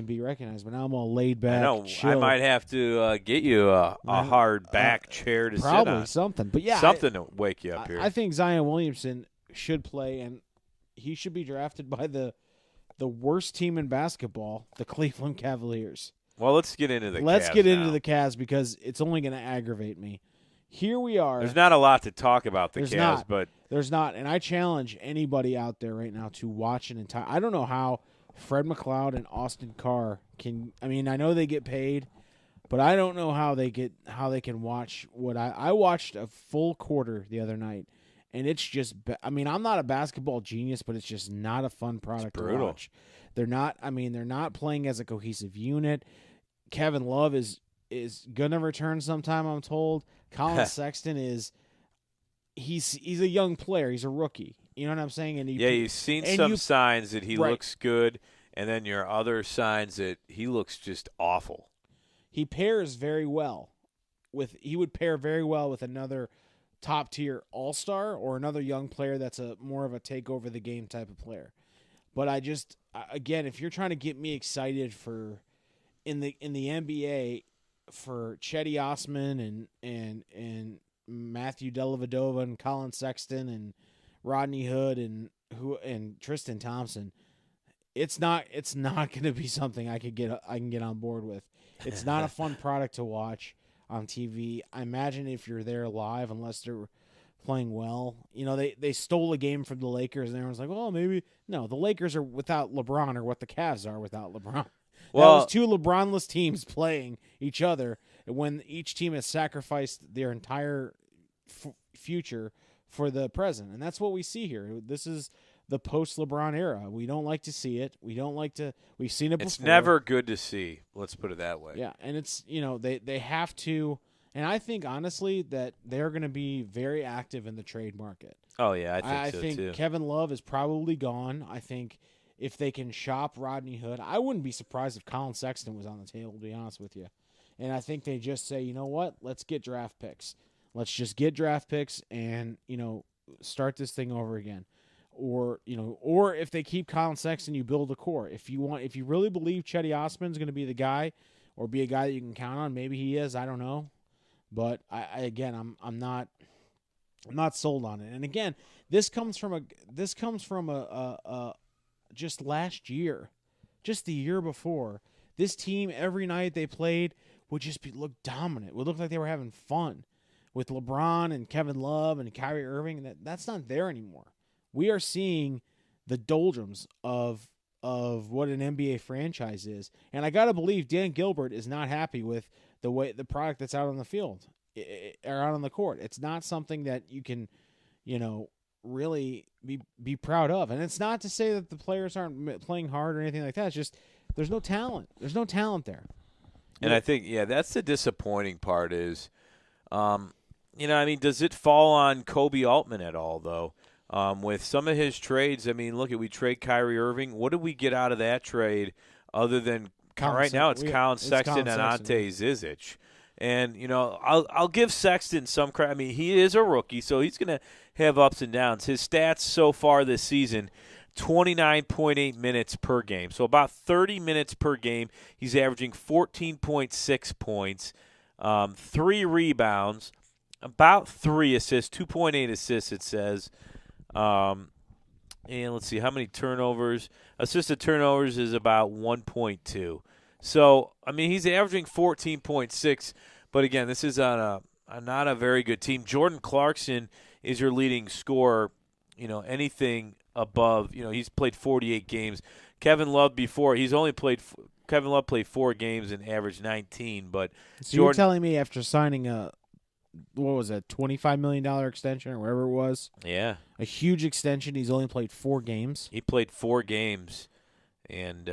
Speaker 2: be recognized. But now I'm all laid back.
Speaker 1: I know.
Speaker 2: Chill.
Speaker 1: I might have to get you a hard back chair to sit on.
Speaker 2: Probably something. But yeah,
Speaker 1: something to wake you up here.
Speaker 2: I think Zion Williamson should play, and he should be drafted by the worst team in basketball, the Cleveland Cavaliers.
Speaker 1: Well, let's get into the Cavs.
Speaker 2: Let's get into the Cavs, because it's only going to aggravate me. Here we are.
Speaker 1: There's not a lot to talk about the Cavs, but
Speaker 2: there's not. And I challenge anybody out there right now to watch an entire. I don't know how Fred McLeod and Austin Carr can. I mean, I know they get paid, but I don't know how they can watch what I watched a full quarter the other night, and it's just. I mean, I'm not a basketball genius, but it's just not a fun product to watch. They're not. I mean, they're not playing as a cohesive unit. Kevin Love is gonna return sometime, I'm told. Colin Sexton he's a young player. He's a rookie. You know what I'm saying? And
Speaker 1: you've seen some signs that he looks good, and then your other signs that he looks just awful.
Speaker 2: He pairs very well he would pair very well with another top tier all-star or another young player that's a more of a take over the game type of player. But again, if you're trying to get me excited for in the NBA for Chetty Osman and Matthew Dellavedova and Colin Sexton and Rodney Hood and Tristan Thompson, it's not going to be something I can get on board with. It's not a fun product to watch on TV. I imagine if you're there live, unless they're playing well, they stole a game from the Lakers, and everyone's like, "Oh, maybe." No, the Lakers are without LeBron, or what the Cavs are without LeBron. Well, that was two LeBronless teams playing each other, when each team has sacrificed their entire future for the present, and that's what we see here. This is the post-LeBron era. We don't like to see it. We've seen it before.
Speaker 1: It's never good to see. Let's put it that way.
Speaker 2: Yeah, and it's, they have to, and I think, honestly, that they're going to be very active in the trade market.
Speaker 1: Oh, yeah, I
Speaker 2: think
Speaker 1: too.
Speaker 2: Kevin Love is probably gone. I think if they can shop Rodney Hood, I wouldn't be surprised if Colin Sexton was on the table, to be honest with you. And I think they just say, you know what, let's get draft picks. Let's just get draft picks and, start this thing over again. Or if they keep Colin Sexton, you build a core. If you really believe Chetty Osman's going to be the guy, or be a guy that you can count on, maybe he is. I don't know, but I'm not sold on it. And again, this comes from a just last year, just the year before. This team, every night they played, would just look dominant. Would look like they were having fun with LeBron and Kevin Love and Kyrie Irving. That's not there anymore. We are seeing the doldrums of what an NBA franchise is, and I gotta believe Dan Gilbert is not happy with the product that's out on the field or out on the court. It's not something that you can, really be proud of. And it's not to say that the players aren't playing hard or anything like that. It's just there's no talent. There's no talent there.
Speaker 1: And I think, that's the disappointing part is, does it fall on Kobe Altman at all, though? With some of his trades, we trade Kyrie Irving. What did we get out of that trade other than right now it's Colin Sexton and Ante Zizic? And, I'll give Sexton some credit. He is a rookie, so he's going to have ups and downs. His stats so far this season, 29.8 minutes per game. So about 30 minutes per game. He's averaging 14.6 points, 3 rebounds, about 3 assists, 2.8 assists it says. And let's see, how many turnovers? Assisted turnovers is about 1.2. So, he's averaging 14.6, but again, this is on not a very good team. Jordan Clarkson is your leading scorer. Anything above, he's played 48 games. Kevin Love Kevin Love played 4 games and averaged 19, but
Speaker 2: so you're telling me after signing a $25 million extension or whatever it was?
Speaker 1: Yeah.
Speaker 2: A huge extension. He's only played 4 games.
Speaker 1: He played 4 games and,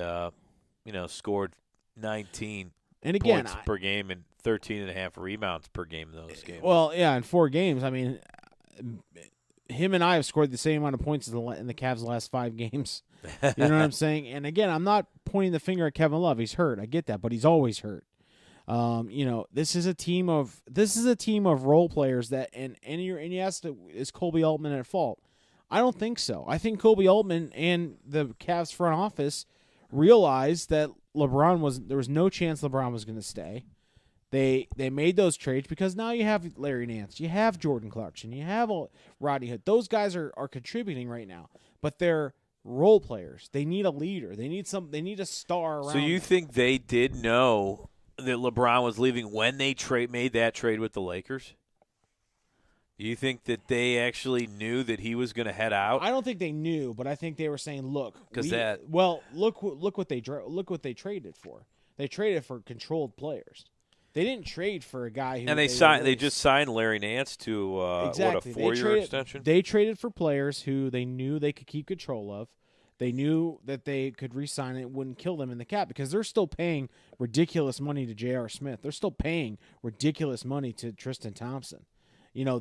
Speaker 1: scored 19 points per game and 13.5 rebounds per game in those games.
Speaker 2: Well, yeah, in 4 games. Him and I have scored the same amount of points in the Cavs' last 5 games. You know what I'm saying? And again, I'm not pointing the finger at Kevin Love. He's hurt. I get that, but he's always hurt. This is a team of role players that and you asked, is Kobe Altman at fault? I don't think so. I think Kobe Altman and the Cavs front office realized that there was no chance LeBron was going to stay. They made those trades because now you have Larry Nance, you have Jordan Clarkson, you have Rodney Hood. Those guys are contributing right now, but they're role players. They need a leader. They need a star around.
Speaker 1: So you think they did know that LeBron was leaving when they made that trade with the Lakers? Do you think that they actually knew that he was going to head out?
Speaker 2: I don't think they knew, but I think they were saying, "Look, look what they traded for. They traded for controlled players. They didn't trade for a guy who."
Speaker 1: And they just signed Larry Nance to a 4-year extension.
Speaker 2: They traded for players who they knew they could keep control of. They knew that they could re-sign it, it wouldn't kill them in the cap because they're still paying ridiculous money to J.R. Smith. They're still paying ridiculous money to Tristan Thompson. Those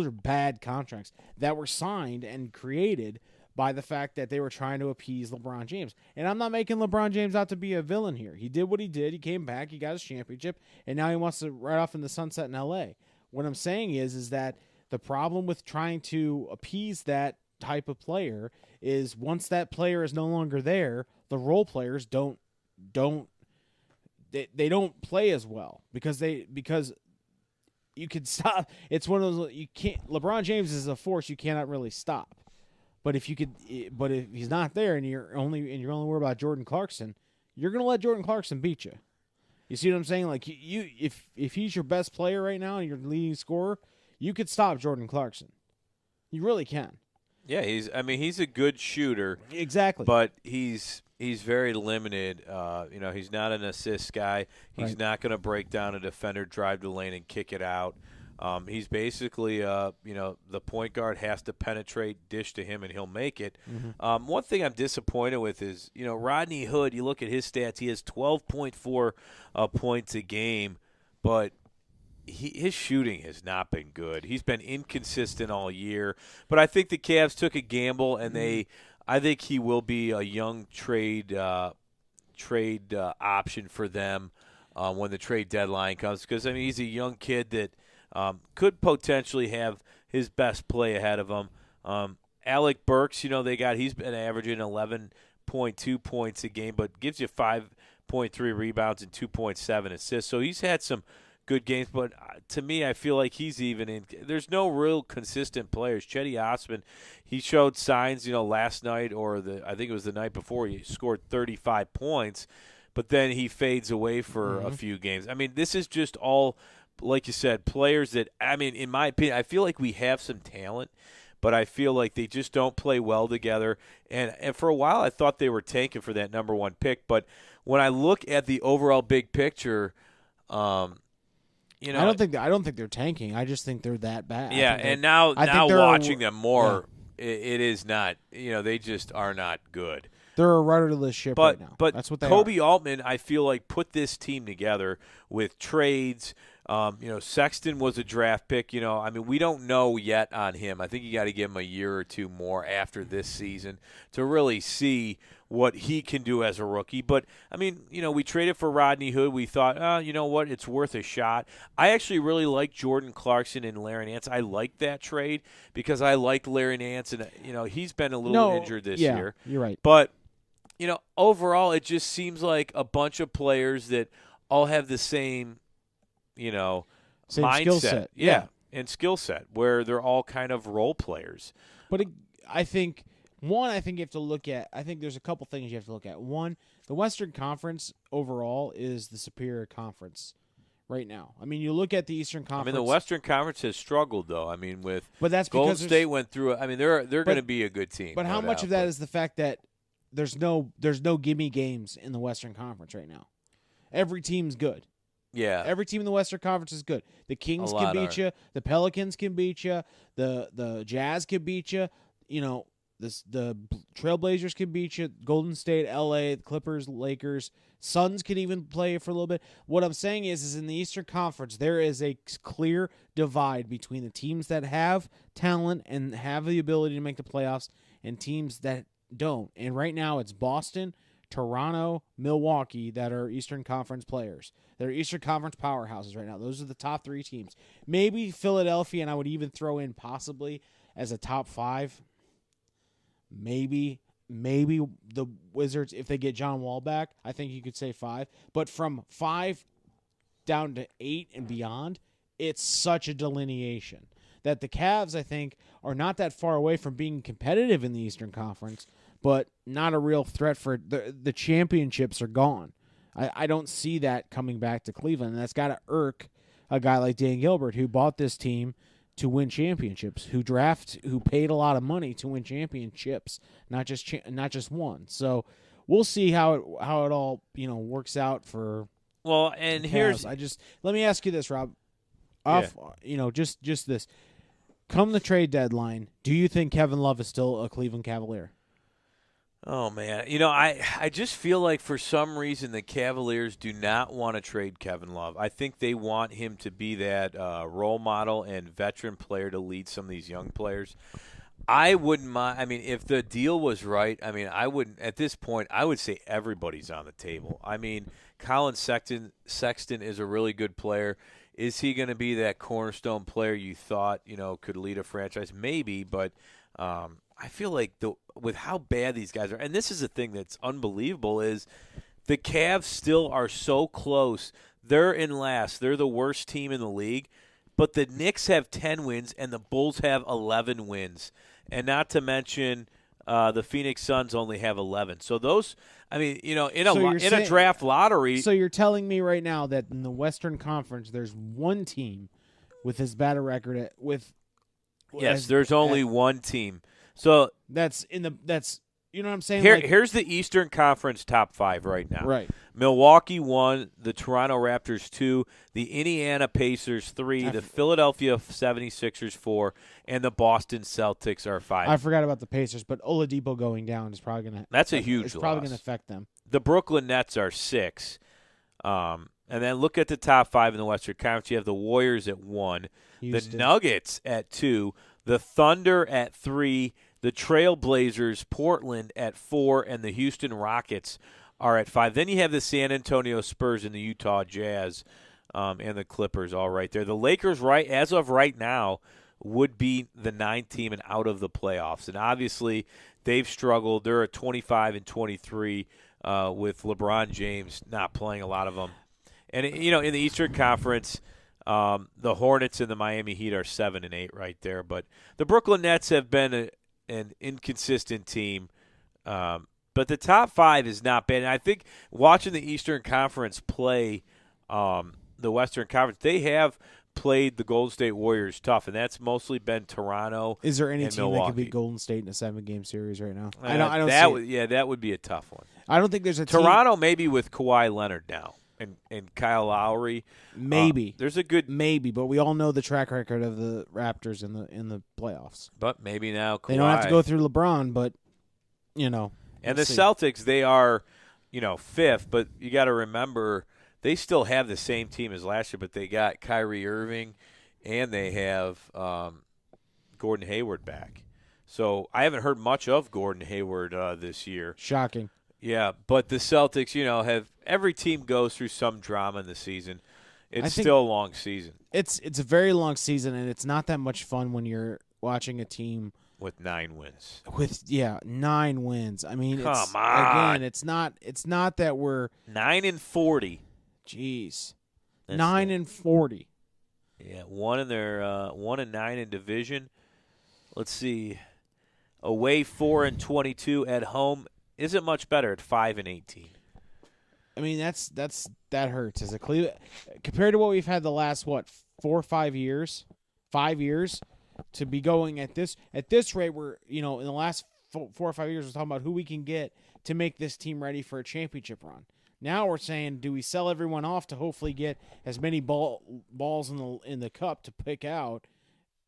Speaker 2: are bad contracts that were signed and created by the fact that they were trying to appease LeBron James. And I'm not making LeBron James out to be a villain here. He did what he did. He came back. He got his championship. And now he wants to ride off in the sunset in L.A. What I'm saying is that the problem with trying to appease that type of player is once that player is no longer there, the role players don't play as well because you can stop. It's one of those you can't. LeBron James is a force you cannot really stop. But if he's not there and you're only worried about Jordan Clarkson, you're gonna let Jordan Clarkson beat you. You see what I'm saying? Like if he's your best player right now and your leading scorer, you could stop Jordan Clarkson. You really can.
Speaker 1: Yeah, he's a good shooter.
Speaker 2: Exactly.
Speaker 1: But he's very limited. He's not an assist guy. He's not going to break down a defender, drive the lane, and kick it out. He's basically, the point guard has to penetrate, dish to him, and he'll make it. Mm-hmm. One thing I'm disappointed with is, Rodney Hood, you look at his stats, he has 12.4 points a game, but his shooting has not been good. He's been inconsistent all year. But I think the Cavs took a gamble, and I think he will be a young trade option for them when the trade deadline comes. Because, he's a young kid that could potentially have his best play ahead of him. Alec Burks, he's been averaging 11.2 points a game, but gives you 5.3 rebounds and 2.7 assists. So he's had some good games, but to me, I feel like he's even in. There's no real consistent players. Cedi Osman, he showed signs, last night I think it was the night before. He scored 35 points, but then he fades away for a few games. This is just all, like you said, players that. In my opinion, I feel like we have some talent, but I feel like they just don't play well together. And for a while, I thought they were tanking for that number one pick, but when I look at the overall big picture.
Speaker 2: I don't think they're tanking. I just think they're that bad.
Speaker 1: Yeah, and now watching them more, it is not. They just are not good.
Speaker 2: They're a rudderless ship right now.
Speaker 1: But
Speaker 2: that's what they
Speaker 1: Kobe
Speaker 2: are.
Speaker 1: Altman, I feel like, put this team together with trades. Sexton was a draft pick. We don't know yet on him. I think you got to give him a year or two more after this season to really see what he can do as a rookie. But, we traded for Rodney Hood. We thought, you know what, it's worth a shot. I actually really like Jordan Clarkson and Larry Nance. I like that trade because I liked Larry Nance, and, he's been a little injured this year.
Speaker 2: You're right.
Speaker 1: But, overall, it just seems like a bunch of players that all have the same
Speaker 2: same
Speaker 1: mindset.
Speaker 2: Skill set.
Speaker 1: Yeah, and skill set, where they're all kind of role players.
Speaker 2: But I think you have to look at. I think there's a couple things you have to look at. One, the Western Conference overall is the superior conference right now. You look at the Eastern Conference.
Speaker 1: The Western Conference has struggled, though.
Speaker 2: But that's
Speaker 1: Golden
Speaker 2: because
Speaker 1: State went through it. They're going to be a good team.
Speaker 2: But how much of that is the fact that there's no gimme games in the Western Conference right now? Every team's good.
Speaker 1: Yeah.
Speaker 2: Every team in the Western Conference is good. The Kings can beat you. The Pelicans can beat you. The Jazz can beat you. The Trailblazers can beat you. Golden State, LA, the Clippers, Lakers, Suns can even play for a little bit. What I'm saying is in the Eastern Conference, there is a clear divide between the teams that have talent and have the ability to make the playoffs and teams that don't. And right now it's Boston, Toronto, Milwaukee that are Eastern Conference players. They're Eastern Conference powerhouses right now. Those are the top three teams. Maybe Philadelphia, and I would even throw in possibly as a top five. Maybe the Wizards, if they get John Wall back, I think you could say 5. But from 5 down to 8 and beyond, it's such a delineation that the Cavs, I think, are not that far away from being competitive in the Eastern Conference, but not a real threat for the championships are gone. I don't see that coming back to Cleveland, and that's got to irk a guy like Dan Gilbert, who bought this team to win championships, who paid a lot of money to win championships, not just one. So we'll see how it all works out for.
Speaker 1: Well, and here's
Speaker 2: let me ask you this, Rob. Just this. Come the trade deadline, do you think Kevin Love is still a Cleveland Cavalier?
Speaker 1: Oh, man. I just feel like for some reason the Cavaliers do not want to trade Kevin Love. I think they want him to be that role model and veteran player to lead some of these young players. I wouldn't mind. I mean, if the deal was right, I mean, I wouldn't. At this point, I would say everybody's on the table. I mean, Colin Sexton is a really good player. Is he going to be that cornerstone player you thought could lead a franchise? Maybe, but I feel like with how bad these guys are, and this is the thing that's unbelievable is the Cavs still are so close. They're in last. They're the worst team in the league, but the Knicks have 10 wins and the Bulls have 11 wins. And not to mention, the Phoenix Suns only have 11. So those, I mean, in a draft lottery.
Speaker 2: So you're telling me right now that in the Western Conference, there's one team with as bad a record
Speaker 1: there's only one team. So
Speaker 2: that's you know what I'm saying?
Speaker 1: Here's the Eastern Conference top 5 right now.
Speaker 2: Right.
Speaker 1: Milwaukee 1, the Toronto Raptors 2, the Indiana Pacers 3, the Philadelphia 76ers 4, and the Boston Celtics are 5.
Speaker 2: I forgot about the Pacers, but Oladipo going down is probably going to
Speaker 1: That's a huge
Speaker 2: it's
Speaker 1: loss.
Speaker 2: probably going to affect them.
Speaker 1: The Brooklyn Nets are 6. And then look at the top 5 in the Western Conference. You have the Warriors at 1,
Speaker 2: Houston.
Speaker 1: The Nuggets at 2, the Thunder at 3, the Trailblazers, Portland at 4, and the Houston Rockets are at 5. Then you have the San Antonio Spurs and the Utah Jazz and the Clippers all right there. The Lakers, right as of right now, would be the 9th team and out of the playoffs. And obviously, they've struggled. They're at 25 and 23 with LeBron James not playing a lot of them. And, in the Eastern Conference, the Hornets and the Miami Heat are 7 and 8 right there. But the Brooklyn Nets have been an inconsistent team. But the top 5 is not bad. And I think watching the Eastern Conference play the Western Conference, they have played the Golden State Warriors tough, and that's mostly been Toronto.
Speaker 2: Is there any
Speaker 1: and
Speaker 2: team
Speaker 1: Milwaukee.
Speaker 2: that could beat Golden State in a 7-game series right now? I don't see it.
Speaker 1: That would be a tough one.
Speaker 2: I don't think there's a
Speaker 1: Toronto maybe with Kawhi Leonard now and Kyle Lowry.
Speaker 2: Maybe
Speaker 1: there's a good
Speaker 2: but we all know the track record of the Raptors in the playoffs.
Speaker 1: But maybe now Kawhi.
Speaker 2: They don't have to go through LeBron, but
Speaker 1: And the Celtics, they are, 5th, but you got to remember they still have the same team as last year, but they got Kyrie Irving and they have Gordon Hayward back. So I haven't heard much of Gordon Hayward this year.
Speaker 2: Shocking.
Speaker 1: Yeah, but the Celtics, have every team goes through some drama in the season. It's still a long season.
Speaker 2: It's a very long season, and it's not that much fun when you're watching a team
Speaker 1: with 9 wins.
Speaker 2: 9 wins. I mean,
Speaker 1: come on.
Speaker 2: Again, it's not that we're
Speaker 1: 9 and 40.
Speaker 2: Jeez,
Speaker 1: That's
Speaker 2: 9 and 40.
Speaker 1: Yeah, 1 and 9 in division. Let's see, away 4 and 22, at home isn't much better at 5 and 18.
Speaker 2: I mean, that hurts as a Cleveland compared to what we've had the last 4 or 5 years. 5 years. To be going at this rate, we're in the last 4 or 5 years, we're talking about who we can get to make this team ready for a championship run. Now we're saying, do we sell everyone off to hopefully get as many balls in the cup to pick out,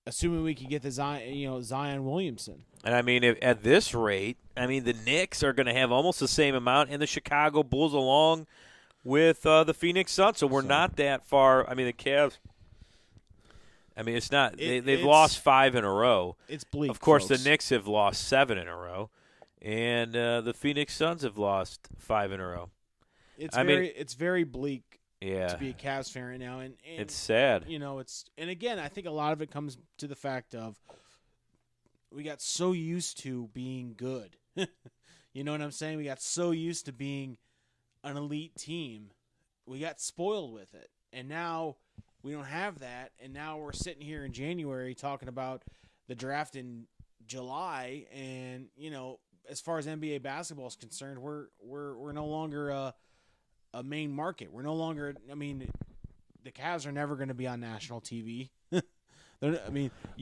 Speaker 2: assuming we can get the Zion Williamson.
Speaker 1: And I mean, at this rate, the Knicks are going to have almost the same amount, and the Chicago Bulls along with the Phoenix Suns. So we're not that far. The Cavs. It's not. They've lost 5 in a row.
Speaker 2: It's bleak.
Speaker 1: Of course,
Speaker 2: folks.
Speaker 1: the Knicks have lost 7 in a row, and the Phoenix Suns have lost 5 in a row.
Speaker 2: It's very bleak.
Speaker 1: Yeah.
Speaker 2: To be a Cavs fan right now, and
Speaker 1: it's sad.
Speaker 2: And again, I think a lot of it comes to the fact of we got so used to being good. You know what I'm saying? We got so used to being an elite team. We got spoiled with it, and now we don't have that, and now we're sitting here in January talking about the draft in July, and as far as NBA basketball is concerned, we're no longer a main market. We're no longer. The Cavs are never going to be on national TV.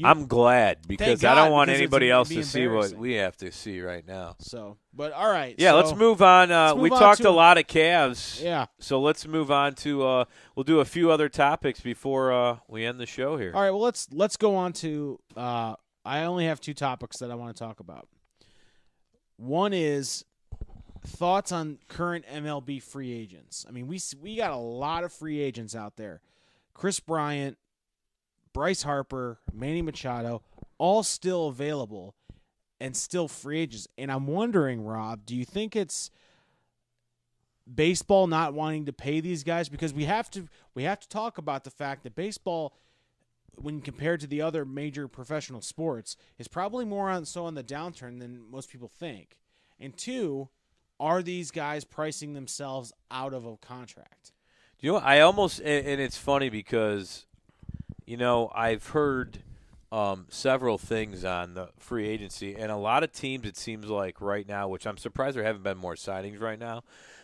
Speaker 1: I'm glad because I don't want anybody else to see what
Speaker 2: embarrassing.
Speaker 1: we have to see right now.
Speaker 2: So, but all right.
Speaker 1: Yeah,
Speaker 2: so
Speaker 1: let's move on. We talked a lot of Cavs.
Speaker 2: Yeah.
Speaker 1: So let's move on to we'll do a few other topics before we end the show here.
Speaker 2: All right. Well, let's go on to. I only have 2 topics that I want to talk about. One is thoughts on current MLB free agents. We got a lot of free agents out there. Chris Bryant, Bryce Harper, Manny Machado, all still available. and still free agents. And I'm wondering, Rob, do you think it's baseball not wanting to pay these guys? Because we have to talk about the fact that baseball, when compared to the other major professional sports, is probably more on the downturn than most people think. And two, are these guys pricing themselves out of a contract?
Speaker 1: You know, I almost, and it's funny because, you know, I've heard several things on the free agency, and a lot of teams, it seems like right now, which I'm surprised there haven't been more signings right now,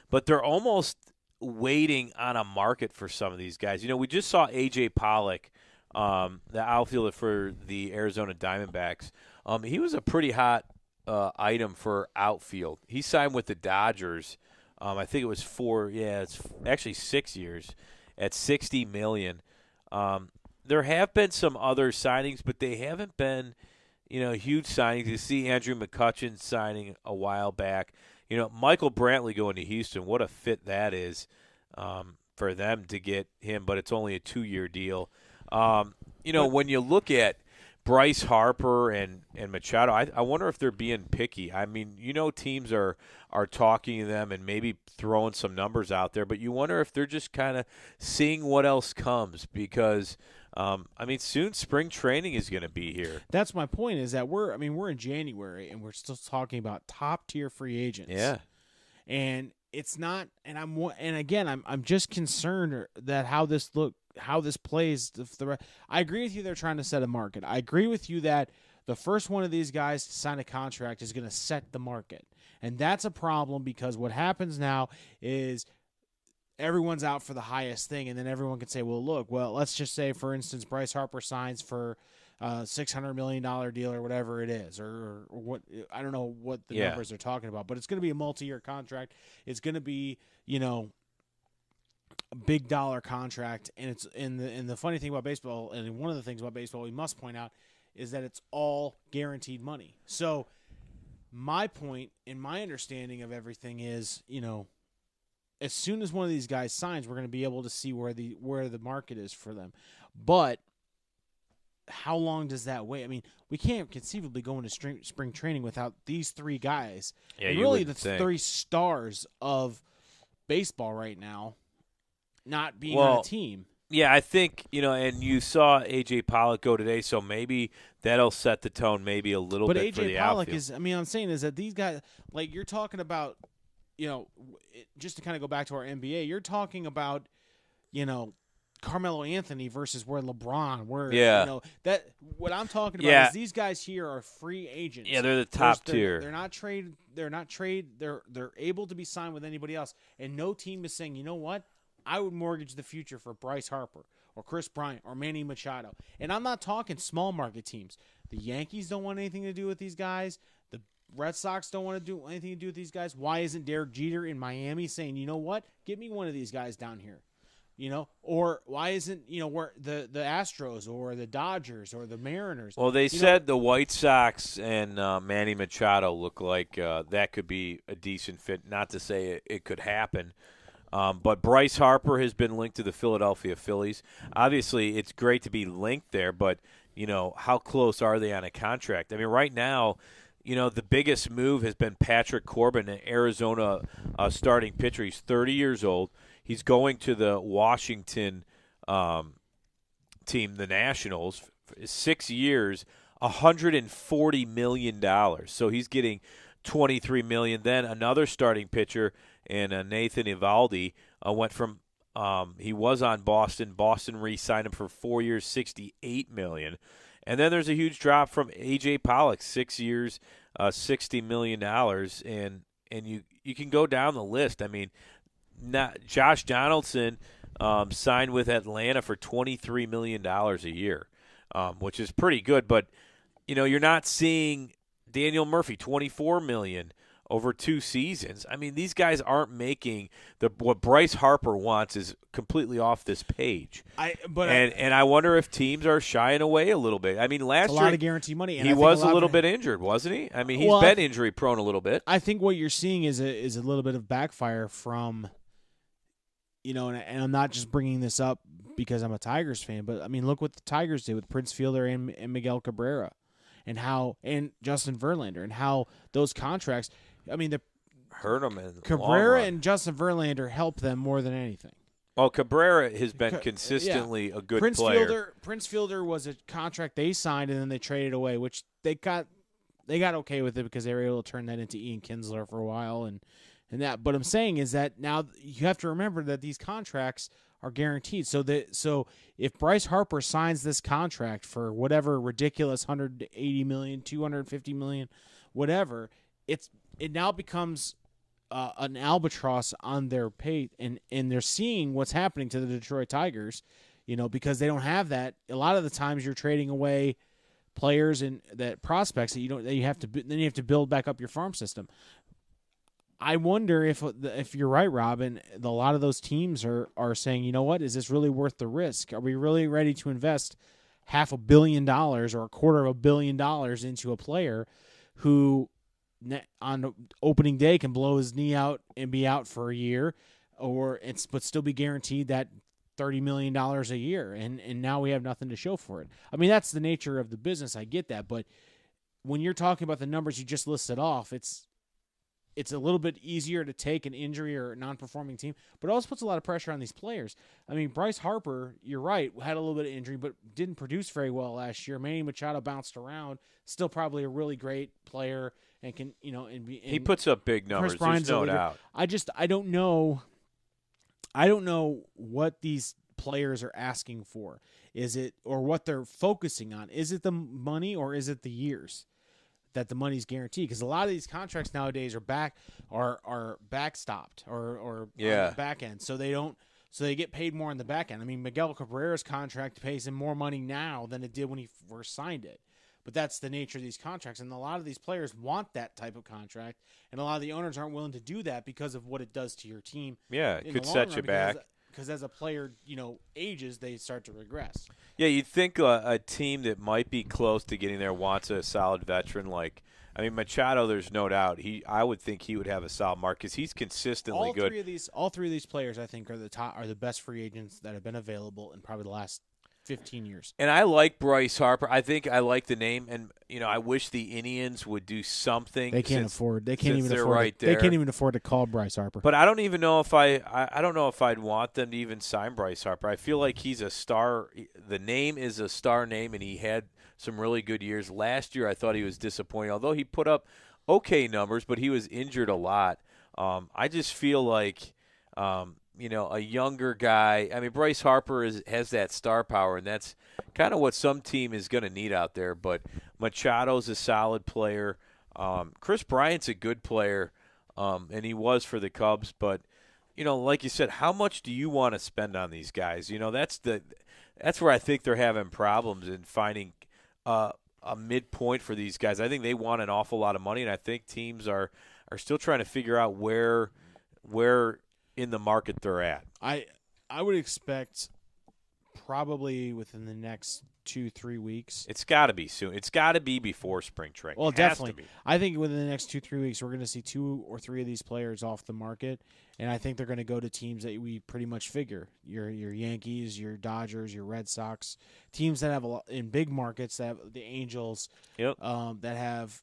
Speaker 1: but they're almost waiting on a market for some of these guys. You know, we just saw A.J. Pollock, the outfielder for the Arizona Diamondbacks. He was a pretty hot item for outfield. He signed with the Dodgers. I think it was it's actually 6 years at $60 million. There have been some other signings, but they haven't been, you know, huge signings. You see Andrew McCutchen signing a while back. You know, Michael Brantley going to Houston, what a fit that is for them to get him, but it's only a 2-year deal. You know, when you look at Bryce Harper and Machado, I wonder if they're being picky. I mean, you know, teams are talking to them and maybe throwing some numbers out there, but you wonder if they're just kind of seeing what else comes because, I mean, soon spring training is going to be here.
Speaker 2: That's my point, is that we're in January and we're still talking about top tier free agents.
Speaker 1: Yeah.
Speaker 2: And it's not, and I'm just concerned that how this plays. I agree with you. They're trying to set a market. I agree with you that the first one of these guys to sign a contract is going to set the market, and that's a problem because what happens now is everyone's out for the highest thing, and then everyone can say, well, let's just say, for instance, Bryce Harper signs for $600 million deal or whatever it is, or what, I don't know what the numbers they're talking about, but it's going to be a multi-year contract. It's going to be, you know, a big dollar contract, and it's and the funny thing about baseball, and one of the things about baseball we must point out, is that it's all guaranteed money. So my point and my understanding of everything is, you know, as soon as one of these guys signs, we're going to be able to see where the market is for them. But how long does that wait? I mean, we can't conceivably go into spring training without these three guys.
Speaker 1: Yeah,
Speaker 2: and really the three stars of baseball right now not being on a team.
Speaker 1: Yeah, I think, you know, and you saw A.J. Pollock go today, so maybe that'll set the tone maybe a little bit for the outfield. But A.J. Pollock
Speaker 2: is, I mean, I'm saying is that these guys, like you're talking about, you know, just to kind of go back to our NBA, you're talking about, you know, Carmelo Anthony versus where LeBron, you know, that what I'm talking about is these guys here are free agents.
Speaker 1: Yeah, they're the top tier.
Speaker 2: They're not trade. They're able to be signed with anybody else, and no team is saying, you know what, I would mortgage the future for Bryce Harper or Chris Bryant or Manny Machado. And I'm not talking small market teams. The Yankees don't want anything to do with these guys. The Red Sox don't want to do anything to do with these guys. Why isn't Derek Jeter in Miami saying, you know what, get me one of these guys down here? You know, or why isn't, you know, where the Astros or the Dodgers or the Mariners?
Speaker 1: Well, they said the White Sox and Manny Machado look like that could be a decent fit. Not to say it could happen. But Bryce Harper has been linked to the Philadelphia Phillies. Obviously, it's great to be linked there, but, you know, how close are they on a contract? I mean, right now, you know, the biggest move has been Patrick Corbin, an Arizona starting pitcher. He's 30 years old. He's going to the Washington team, the Nationals, 6 years, $140 million. So he's getting $23 million. Then another starting pitcher, and Nathan Eovaldi went from he was on Boston. Boston re-signed him for 4 years, $68 million. And then there's a huge drop from A.J. Pollock, 6 years, $60 million. And you can go down the list. I mean, Josh Donaldson signed with Atlanta for $23 million a year, which is pretty good. But, you know, you're not seeing Daniel Murphy, $24 million over 2 seasons. I mean, these guys aren't making what Bryce Harper wants is completely off this page. I wonder if teams are shying away a little bit. I mean, last year
Speaker 2: a lot of guaranteed money. And
Speaker 1: he was a little bit injured, wasn't he? I mean, he's been injury prone a little bit.
Speaker 2: I think what you're seeing is a little bit of backfire from, you know, and I'm not just bringing this up because I'm a Tigers fan, but I mean, look what the Tigers did with Prince Fielder and Miguel Cabrera. and Justin Verlander and how those contracts. I mean, the
Speaker 1: hurt them in the long
Speaker 2: Cabrera
Speaker 1: run.
Speaker 2: and Justin Verlander help them more than anything.
Speaker 1: Well, Cabrera has been consistently a good player.
Speaker 2: Prince Fielder was a contract they signed and then they traded away, which they got okay with it because they were able to turn that into Ian Kinsler for a while and that. But I'm saying is that now you have to remember that these contracts are guaranteed. So if Bryce Harper signs this contract for whatever ridiculous $180 million, $250 million, whatever, it now becomes an albatross on their pay, and they're seeing what's happening to the Detroit Tigers, because they don't have that. A lot of the times you're trading away players and that prospects that you have to build back up your farm system. I wonder if you're right, Rob, and a lot of those teams are saying, you know what, is this really worth the risk? Are we really ready to invest $500 million or $250 million into a player who on opening day can blow his knee out and be out for a year, but still be guaranteed that $30 million a year, and now we have nothing to show for it. I mean, that's the nature of the business. I get that, but when you're talking about the numbers you just listed off, it's a little bit easier to take an injury or a non-performing team, but it also puts a lot of pressure on these players. I mean, Bryce Harper, you're right, had a little bit of injury, but didn't produce very well last year. Manny Machado bounced around, still probably a really great player, and can
Speaker 1: he puts up big numbers. There's no doubt.
Speaker 2: I don't know. I don't know what these players are asking for. Is it or what they're focusing on? Is it the money or is it the years that the money's guaranteed? Because a lot of these contracts nowadays are backstopped or on the back end, so they get paid more on the back end. I mean, Miguel Cabrera's contract pays him more money now than it did when he first signed it. But that's the nature of these contracts, and a lot of these players want that type of contract, and a lot of the owners aren't willing to do that because of what it does to your team.
Speaker 1: Yeah, it could set you back.
Speaker 2: Because as a player, ages, they start to regress.
Speaker 1: Yeah, you'd think a team that might be close to getting there wants a solid veteran like. I mean, Machado, there's no doubt. I would think he would have a solid mark because he's consistently good.
Speaker 2: All three of these players, I think, are the best free agents that have been available in probably the last 15 years.
Speaker 1: And I like Bryce Harper. I think I like the name, and I wish the Indians would do something.
Speaker 2: They can't afford. They can't even
Speaker 1: they're
Speaker 2: afford.
Speaker 1: Right
Speaker 2: they can't even afford to call Bryce Harper.
Speaker 1: But I don't even know if I don't know if I'd want them to even sign Bryce Harper. I feel like he's a star. The name is a star name, and he had some really good years. Last year, I thought he was disappointing, although he put up okay numbers, but he was injured a lot. I just feel like. A younger guy. I mean, Bryce Harper has that star power, and that's kind of what some team is going to need out there. But Machado's a solid player. Chris Bryant's a good player, and he was for the Cubs. But, like you said, how much do you want to spend on these guys? That's where I think they're having problems in finding a midpoint for these guys. I think they want an awful lot of money, and I think teams are still trying to figure out where in the market they're at.
Speaker 2: I would expect probably within the next 2-3 weeks.
Speaker 1: It's got to be soon. It's got to be before spring training.
Speaker 2: Well, definitely. I think within the next 2-3 weeks, we're going to see 2 or 3 of these players off the market, and I think they're going to go to teams that we pretty much figure. Your Yankees, your Dodgers, your Red Sox, teams that have a lot in big markets, that have the Angels, that have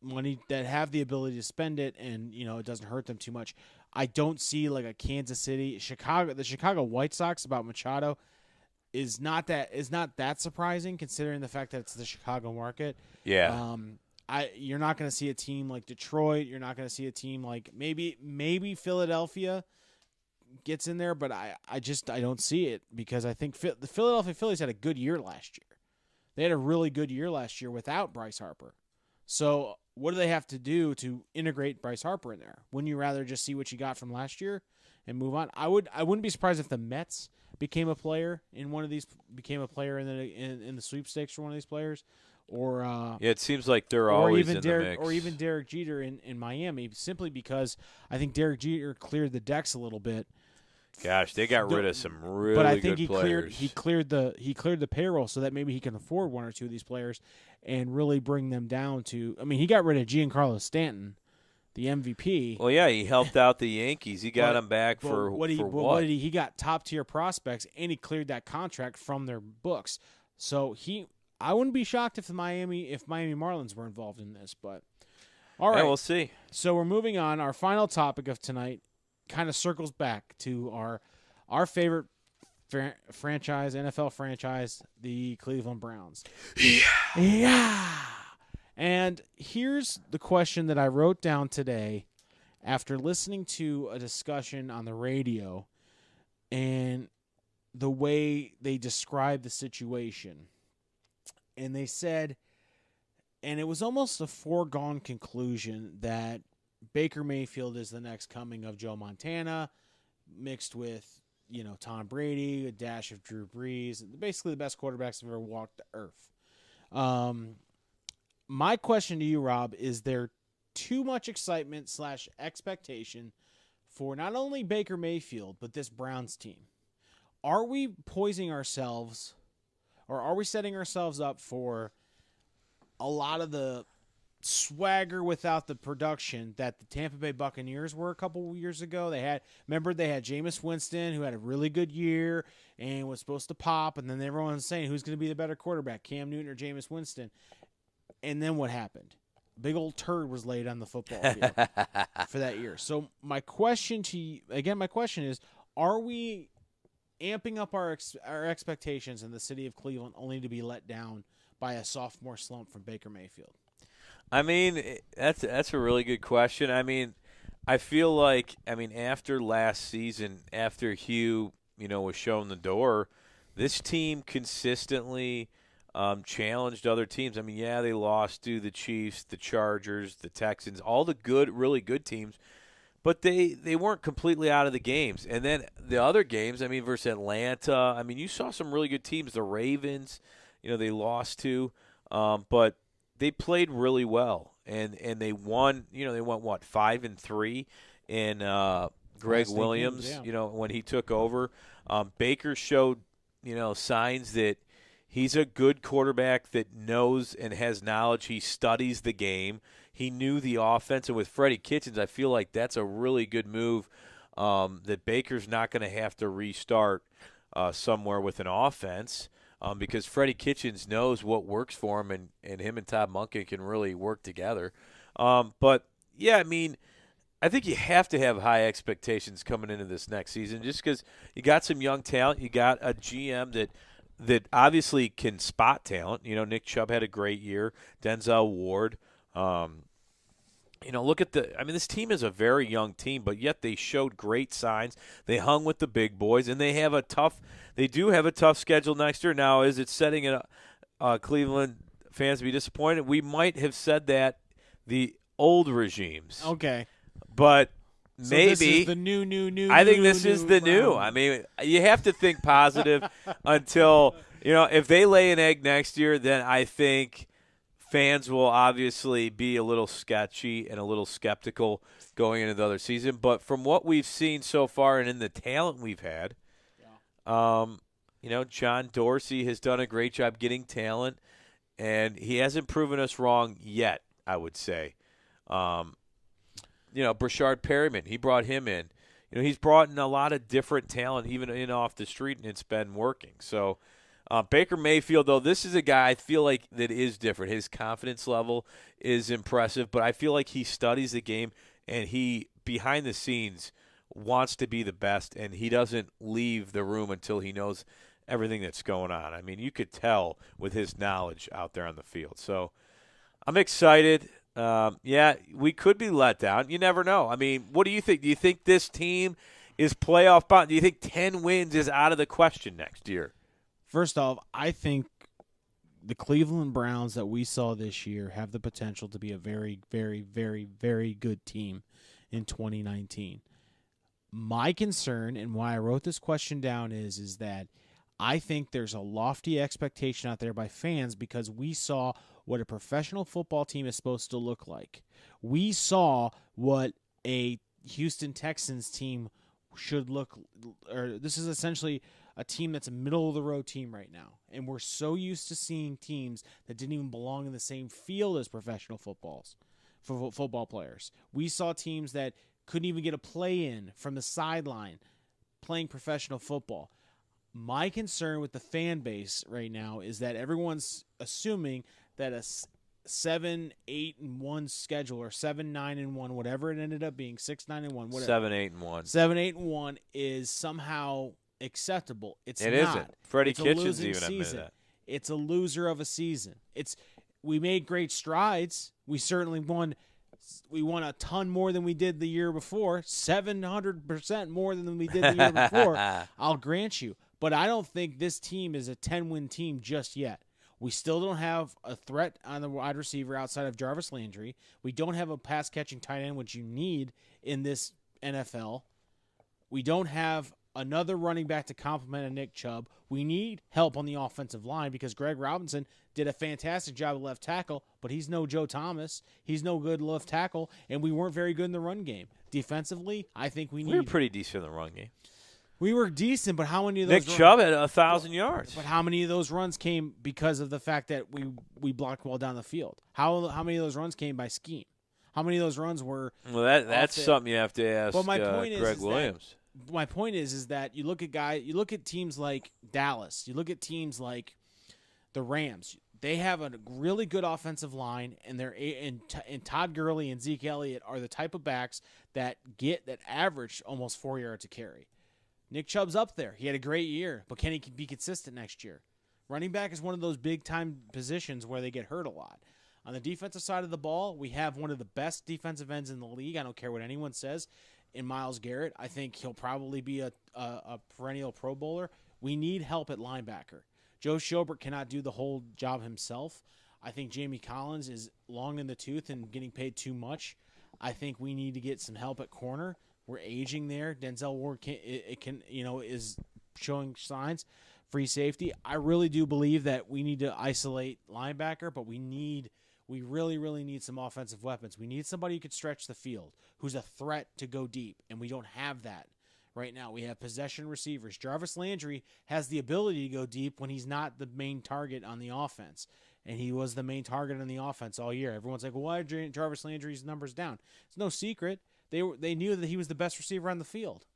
Speaker 2: money, that have the ability to spend it, and it doesn't hurt them too much. I don't see like a Kansas City, Chicago. The Chicago White Sox about Machado is not that surprising considering the fact that it's the Chicago market.
Speaker 1: Yeah.
Speaker 2: You're not going to see a team like Detroit. You're not going to see a team like maybe Philadelphia gets in there, but I don't see it because I think the Philadelphia Phillies had a good year last year. They had a really good year last year without Bryce Harper. So what do they have to do to integrate Bryce Harper in there? Wouldn't you rather just see what you got from last year and move on? I wouldn't be surprised if the Mets became a player in one of these, in the sweepstakes for one of these players, or
Speaker 1: it seems like they're always in the mix.
Speaker 2: Or even Derek Jeter in Miami, simply because I think Derek Jeter cleared the decks a little bit.
Speaker 1: Gosh, they got rid of some really
Speaker 2: but I think
Speaker 1: good players.
Speaker 2: He cleared the payroll so that maybe he can afford 1 or 2 of these players and really bring them down to. I mean, he got rid of Giancarlo Stanton, the MVP.
Speaker 1: Well, yeah, he helped out the Yankees. He got him back for what?
Speaker 2: He got top tier prospects and he cleared that contract from their books. So I wouldn't be shocked if Miami Marlins were involved in this, but all right.
Speaker 1: Yeah, we'll see.
Speaker 2: So we're moving on. Our final topic of tonight kind of circles back to our favorite franchise, NFL franchise, the Cleveland Browns. Yeah. And here's the question that I wrote down today after listening to a discussion on the radio and the way they described the situation. And they said, and it was almost a foregone conclusion that Baker Mayfield is the next coming of Joe Montana, mixed with, Tom Brady, a dash of Drew Brees, basically the best quarterbacks that have ever walked the earth. My question to you, Rob, is there too much excitement / expectation for not only Baker Mayfield, but this Browns team? Are we poising ourselves, or are we setting ourselves up for a lot of the swagger without the production that the Tampa Bay Buccaneers were a couple years ago? They had Jameis Winston, who had a really good year and was supposed to pop, and then everyone was saying who's going to be the better quarterback, Cam Newton or Jameis Winston. And then what happened? A big old turd was laid on the football field for that year. So my question is, are we amping up our expectations in the city of Cleveland only to be let down by a sophomore slump from Baker Mayfield?
Speaker 1: I mean, that's a really good question. I mean, I feel like, after last season, after Hugh, was shown the door, this team consistently challenged other teams. They lost to the Chiefs, the Chargers, the Texans, all the really good teams, but they weren't completely out of the games. And then the other games, versus Atlanta, you saw some really good teams. The Ravens, they lost to, but they played really well, and they won. They went 5-3 in Greg Williams.
Speaker 2: Games, yeah.
Speaker 1: When he took over, Baker showed signs that he's a good quarterback that knows and has knowledge. He studies the game. He knew the offense, and with Freddie Kitchens, I feel like that's a really good move. That Baker's not going to have to restart somewhere with an offense. Because Freddie Kitchens knows what works for him, and him and Todd Monken can really work together. But, yeah, I think you have to have high expectations coming into this next season just because you got some young talent. You got a GM that obviously can spot talent. Nick Chubb had a great year. Denzel Ward. Look at this team is a very young team, but yet they showed great signs. They hung with the big boys, and they do have a tough schedule next year. Now, is it setting Cleveland fans to be disappointed? We might have said that the old regimes.
Speaker 2: Okay.
Speaker 1: But
Speaker 2: so
Speaker 1: maybe.
Speaker 2: This is the new.
Speaker 1: I think this is the new. You have to think positive until, if they lay an egg next year, then I think fans will obviously be a little sketchy and a little skeptical going into the other season. But from what we've seen so far and in the talent we've had, John Dorsey has done a great job getting talent, and he hasn't proven us wrong yet, I would say. Brashard Perryman, he brought him in. He's brought in a lot of different talent, even in off the street, and it's been working. So Baker Mayfield, though, this is a guy I feel like that is different. His confidence level is impressive, but I feel like he studies the game, and he, behind the scenes, wants to be the best, and he doesn't leave the room until he knows everything that's going on. You could tell with his knowledge out there on the field. So I'm excited. We could be let down. You never know. What do you think? Do you think this team is playoff bound? Do you think 10 wins is out of the question next year?
Speaker 2: First off, I think the Cleveland Browns that we saw this year have the potential to be a very, very, very, very good team in 2019. My concern and why I wrote this question down is that I think there's a lofty expectation out there by fans because we saw what a professional football team is supposed to look like. We saw what a Houston Texans team should look, or this is essentially a team that's a middle-of-the-road team right now. And we're so used to seeing teams that didn't even belong in the same field as professional football players. We saw teams that couldn't even get a play in from the sideline playing professional football. My concern with the fan base right now is that everyone's assuming that a 7-8-1 schedule or 7-9-1, whatever it ended up being, 6-9-1, whatever.
Speaker 1: 7-8-1.
Speaker 2: 7-8-1 is somehow acceptable. It not.
Speaker 1: Isn't. Freddie
Speaker 2: It's a
Speaker 1: Kitchens
Speaker 2: losing
Speaker 1: even admitted
Speaker 2: season.
Speaker 1: that.
Speaker 2: It's a loser of a season. We made great strides. We certainly won. We won a ton more than we did the year before, 700% more than we did the year before. I'll grant you. But I don't think this team is a 10-win team just yet. We still don't have a threat on the wide receiver outside of Jarvis Landry. We don't have a pass-catching tight end, which you need in this NFL. We don't have another running back to complement a Nick Chubb. We need help on the offensive line because Greg Robinson did a fantastic job at left tackle, but he's no Joe Thomas. He's no good left tackle, and we weren't very good in the run game. Defensively, I think we
Speaker 1: were pretty decent in the run game.
Speaker 2: We were decent, but how many of those
Speaker 1: Nick Chubb had 1,000 yards.
Speaker 2: But how many of those runs came because of the fact that we blocked well down the field? How many of those runs came by scheme? How many of those runs were
Speaker 1: Well, that's something you have to ask Greg Williams.
Speaker 2: My point is that you look at teams like Dallas, you look at teams like the Rams. They have a really good offensive line, and and Todd Gurley and Zeke Elliott are the type of backs that average almost 4 yards a carry. Nick Chubb's up there. He had a great year, but can he be consistent next year? Running back is one of those big-time positions where they get hurt a lot. On the defensive side of the ball, we have one of the best defensive ends in the league. I don't care what anyone says. In Myles Garrett, I think he'll probably be a perennial Pro Bowler. We need help at linebacker. Joe Schobert cannot do the whole job himself. I think Jamie Collins is long in the tooth and getting paid too much. I think we need to get some help at corner. We're aging there. Denzel Ward is showing signs. Free safety. I really do believe that we need to isolate linebacker, but we really, really need some offensive weapons. We need somebody who can stretch the field, who's a threat to go deep, and we don't have that right now. We have possession receivers. Jarvis Landry has the ability to go deep when he's not the main target on the offense, and he was the main target on the offense all year. Everyone's like, well, why are Jarvis Landry's numbers down? It's no secret. They knew that he was the best receiver on the field.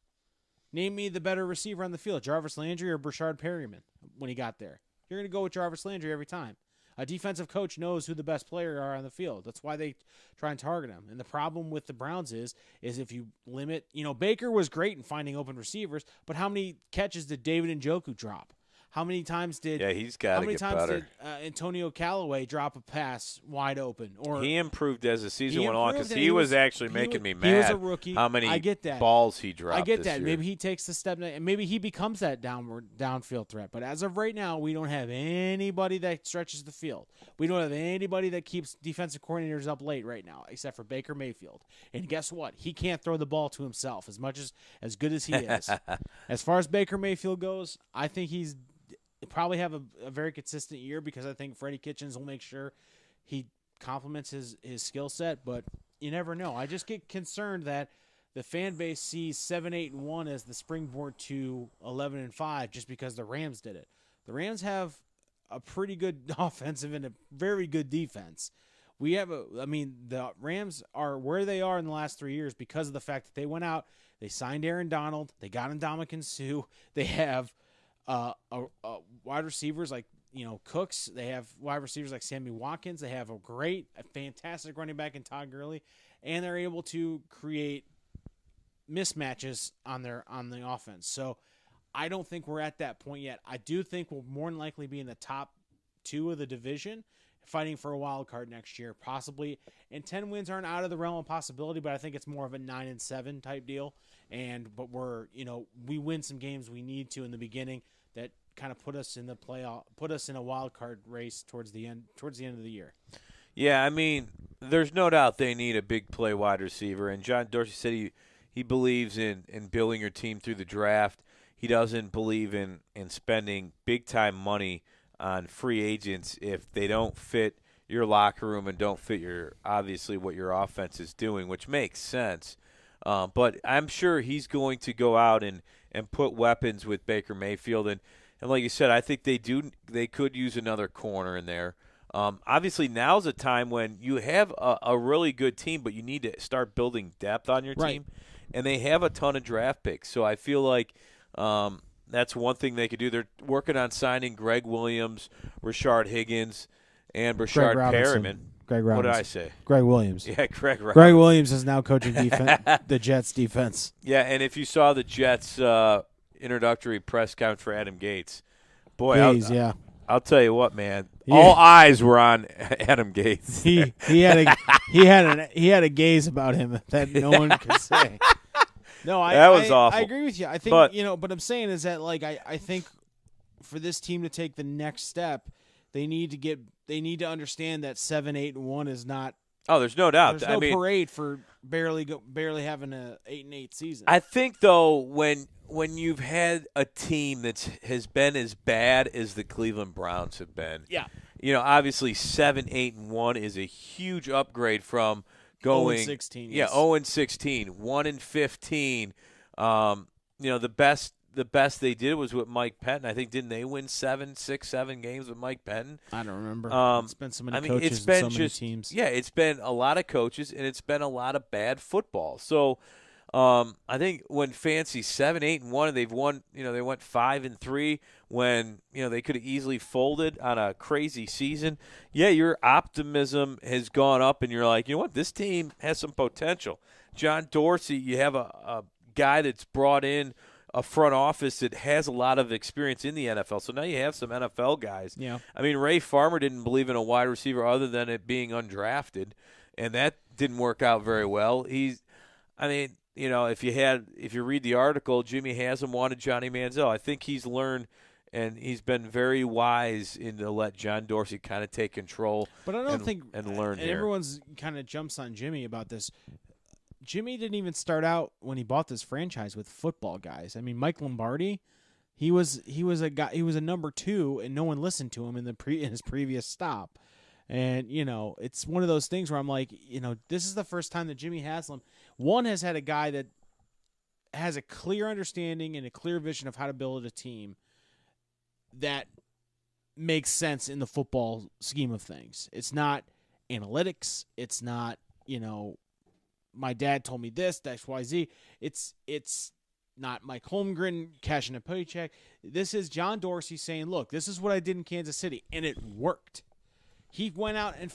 Speaker 2: Name me the better receiver on the field, Jarvis Landry or Brashard Perryman when he got there. You're going to go with Jarvis Landry every time. A defensive coach knows who the best players are on the field. That's why they try and target him. And the problem with the Browns is if you limit, Baker was great in finding open receivers, but how many catches did David Njoku drop? How many times did
Speaker 1: he's got to get better.
Speaker 2: Did Antonio Callaway drop a pass wide open? Or
Speaker 1: he improved as the season went on because he was actually making me mad.
Speaker 2: He was a rookie.
Speaker 1: How many
Speaker 2: I get that.
Speaker 1: balls he dropped?
Speaker 2: I get
Speaker 1: this
Speaker 2: that.
Speaker 1: year.
Speaker 2: Maybe he takes the step and maybe he becomes that downfield threat. But as of right now, we don't have anybody that stretches the field. We don't have anybody that keeps defensive coordinators up late right now, except for Baker Mayfield. And guess what? He can't throw the ball to himself as much as good as he is. As far as Baker Mayfield goes, I think he's probably have a very consistent year because I think Freddie Kitchens will make sure he complements his skill set, but you never know. I just get concerned that the fan base sees 7-8-1 as the springboard to 11-5 just because the Rams did it. The Rams have a pretty good offensive and a very good defense. The Rams are where they are in the last 3 years because of the fact that they went out, they signed Aaron Donald, they got Ndamukong Suh, they have wide receivers like Cooks. They have wide receivers like Sammy Watkins. They have a fantastic running back in Todd Gurley, and they're able to create mismatches on the offense. So I don't think we're at that point yet. I do think we'll more than likely be in the top 2 of the division, fighting for a wild card next year, possibly. And 10 wins aren't out of the realm of possibility, but I think it's more of a 9-7 type deal. But we win some games we need to in the beginning that kind of put us in the playoff, put us in a wild card race towards the end of the year.
Speaker 1: Yeah, I mean, there's no doubt they need a big play wide receiver. And John Dorsey said he believes in building your team through the draft. He doesn't believe in spending big time money on free agents if they don't fit your locker room and don't fit obviously what your offense is doing, which makes sense. But I'm sure he's going to go out and put weapons with Baker Mayfield. And like you said, I think they could use another corner in there. Obviously, now's a time when you have a really good team, but you need to start building depth on your team. And they have a ton of draft picks. So I feel like That's one thing they could do. They're working on signing Greg Williams, Rashard Higgins, and Brashard Perriman.
Speaker 2: Greg Robinson.
Speaker 1: What did I say?
Speaker 2: Greg Williams.
Speaker 1: Yeah, Greg Robinson.
Speaker 2: Greg Williams is now coaching the Jets defense.
Speaker 1: Yeah, and if you saw the Jets introductory press conference for Adam Gates, boy, I'll tell you what, man. Yeah. All eyes were on Adam Gates.
Speaker 2: He had a gaze about him that no one could say. No,
Speaker 1: that was awful.
Speaker 2: I agree with you. I think but I'm saying is that I think for this team to take the next step, they need to understand that 7-8-1 is not.
Speaker 1: Oh, there's no doubt.
Speaker 2: There's no parade for barely having a 8-8 season.
Speaker 1: I think though when you've had a team that has been as bad as the Cleveland Browns have been, obviously 7-8-1 is a huge upgrade from going
Speaker 2: 0-16.
Speaker 1: Yeah, 0-16, 1-15. The best they did was with Mike Pettin. I think didn't they win 7 games with Mike Pettin?
Speaker 2: I don't remember. It's been so many
Speaker 1: coaches
Speaker 2: and so many teams.
Speaker 1: Yeah, it's been a lot of coaches and it's been a lot of bad football. So I think when fancy 7-8-1 and they've won, they went 5-3 when they could have easily folded on a crazy season. Yeah, your optimism has gone up and you're like, you know what, this team has some potential. John Dorsey, you have a guy that's brought in a front office that has a lot of experience in the NFL. So now you have some NFL guys.
Speaker 2: Yeah.
Speaker 1: I mean, Ray Farmer didn't believe in a wide receiver other than it being undrafted, and that didn't work out very well. If you read the article, Jimmy Haslam wanted Johnny Manziel. I think he's learned and he's been very wise in to let John Dorsey kind of take control.
Speaker 2: But I don't think
Speaker 1: and learn
Speaker 2: and
Speaker 1: here.
Speaker 2: Everyone's kind of jumps on Jimmy about this. Jimmy didn't even start out when he bought this franchise with football guys. I mean, Mike Lombardi, he was a guy. He was a number 2, and no one listened to him in his previous stop. And it's one of those things where I'm like, this is the first time that Jimmy Haslam has had a guy that has a clear understanding and a clear vision of how to build a team that makes sense in the football scheme of things. It's not analytics. It's not my dad told me this, X, Y, Z. It's not Mike Holmgren cashing a paycheck. This is John Dorsey saying, look, this is what I did in Kansas City, and it worked. He went out and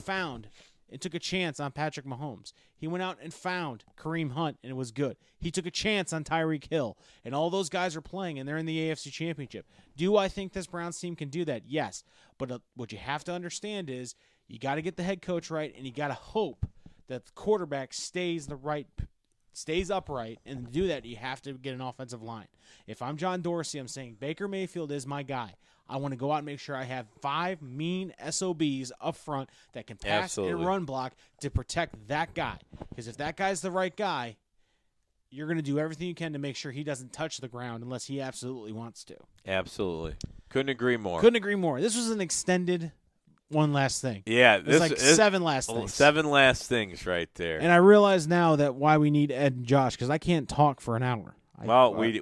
Speaker 2: took a chance on Patrick Mahomes. He went out and found Kareem Hunt, and it was good. He took a chance on Tyreek Hill, and all those guys are playing, and they're in the AFC Championship. Do I think this Browns team can do that? Yes. But what you have to understand is you got to get the head coach right, and you got to hope that the quarterback stays upright, and to do that, you have to get an offensive line. If I'm John Dorsey, I'm saying Baker Mayfield is my guy. I want to go out and make sure I have 5 mean SOBs up front that can pass and run block to protect that guy. Because if that guy's the right guy, you're going to do everything you can to make sure he doesn't touch the ground unless he absolutely wants to.
Speaker 1: Absolutely. Couldn't agree more.
Speaker 2: This was an extended one last thing.
Speaker 1: Yeah.
Speaker 2: It's like 7 last things.
Speaker 1: 7 last things right there.
Speaker 2: And I realize now that why we need Ed and Josh, because I can't talk for an hour.
Speaker 1: We've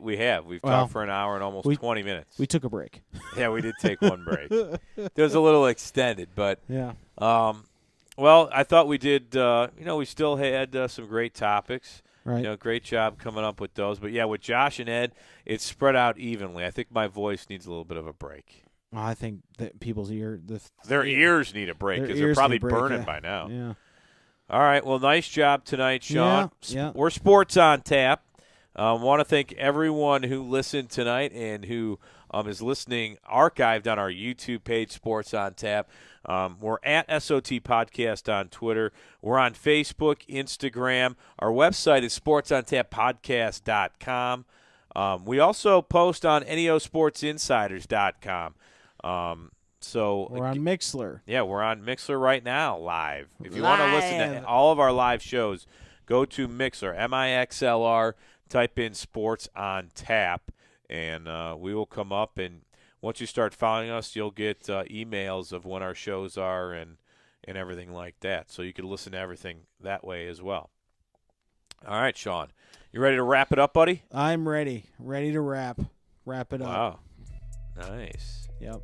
Speaker 1: talked for an hour and almost 20 minutes.
Speaker 2: We took a break.
Speaker 1: Yeah, we did take one break. It was a little extended, but
Speaker 2: yeah.
Speaker 1: Well, I thought we did. We still had some great topics.
Speaker 2: Right.
Speaker 1: Great job coming up with those. But yeah, with Josh and Ed, it's spread out evenly. I think my voice needs a little bit of a break.
Speaker 2: Well, I think that people's
Speaker 1: their ears need a break because they're probably burning by now.
Speaker 2: Yeah.
Speaker 1: All right. Well, nice job tonight, Sean.
Speaker 2: Yeah.
Speaker 1: We're Sports on Tap. Want to thank everyone who listened tonight and who is listening archived on our YouTube page, Sports on Tap. We're at SOT Podcast on Twitter. We're on Facebook, Instagram. Our website is sportsontappodcast.com. We also post on neosportsinsiders.com. So
Speaker 2: we're on Mixler.
Speaker 1: Yeah, we're on Mixler right now, live. If you want to listen to all of our live shows, go to Mixler, MIXLR, type in Sports on Tap, and we will come up. And once you start following us, you'll get emails of when our shows are and everything like that. So you can listen to everything that way as well. All right, Sean. You ready to wrap it up, buddy?
Speaker 2: I'm ready. Ready to wrap it up.
Speaker 1: Wow. Nice.
Speaker 2: Yep.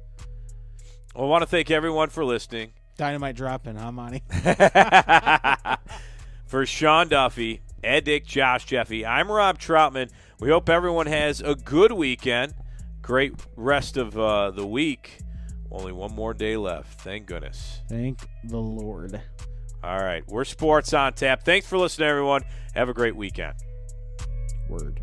Speaker 1: Well, I want to thank everyone for listening.
Speaker 2: Dynamite dropping, huh, Monty?
Speaker 1: For Sean Duffy, Ed Dick, Josh Jeffy, I'm Rob Troutman. We hope everyone has a good weekend. great rest of the week. Only one more day left. Thank goodness.
Speaker 2: Thank the Lord.
Speaker 1: All right. We're Sports on Tap. Thanks for listening, everyone. Have a great weekend.
Speaker 2: Word.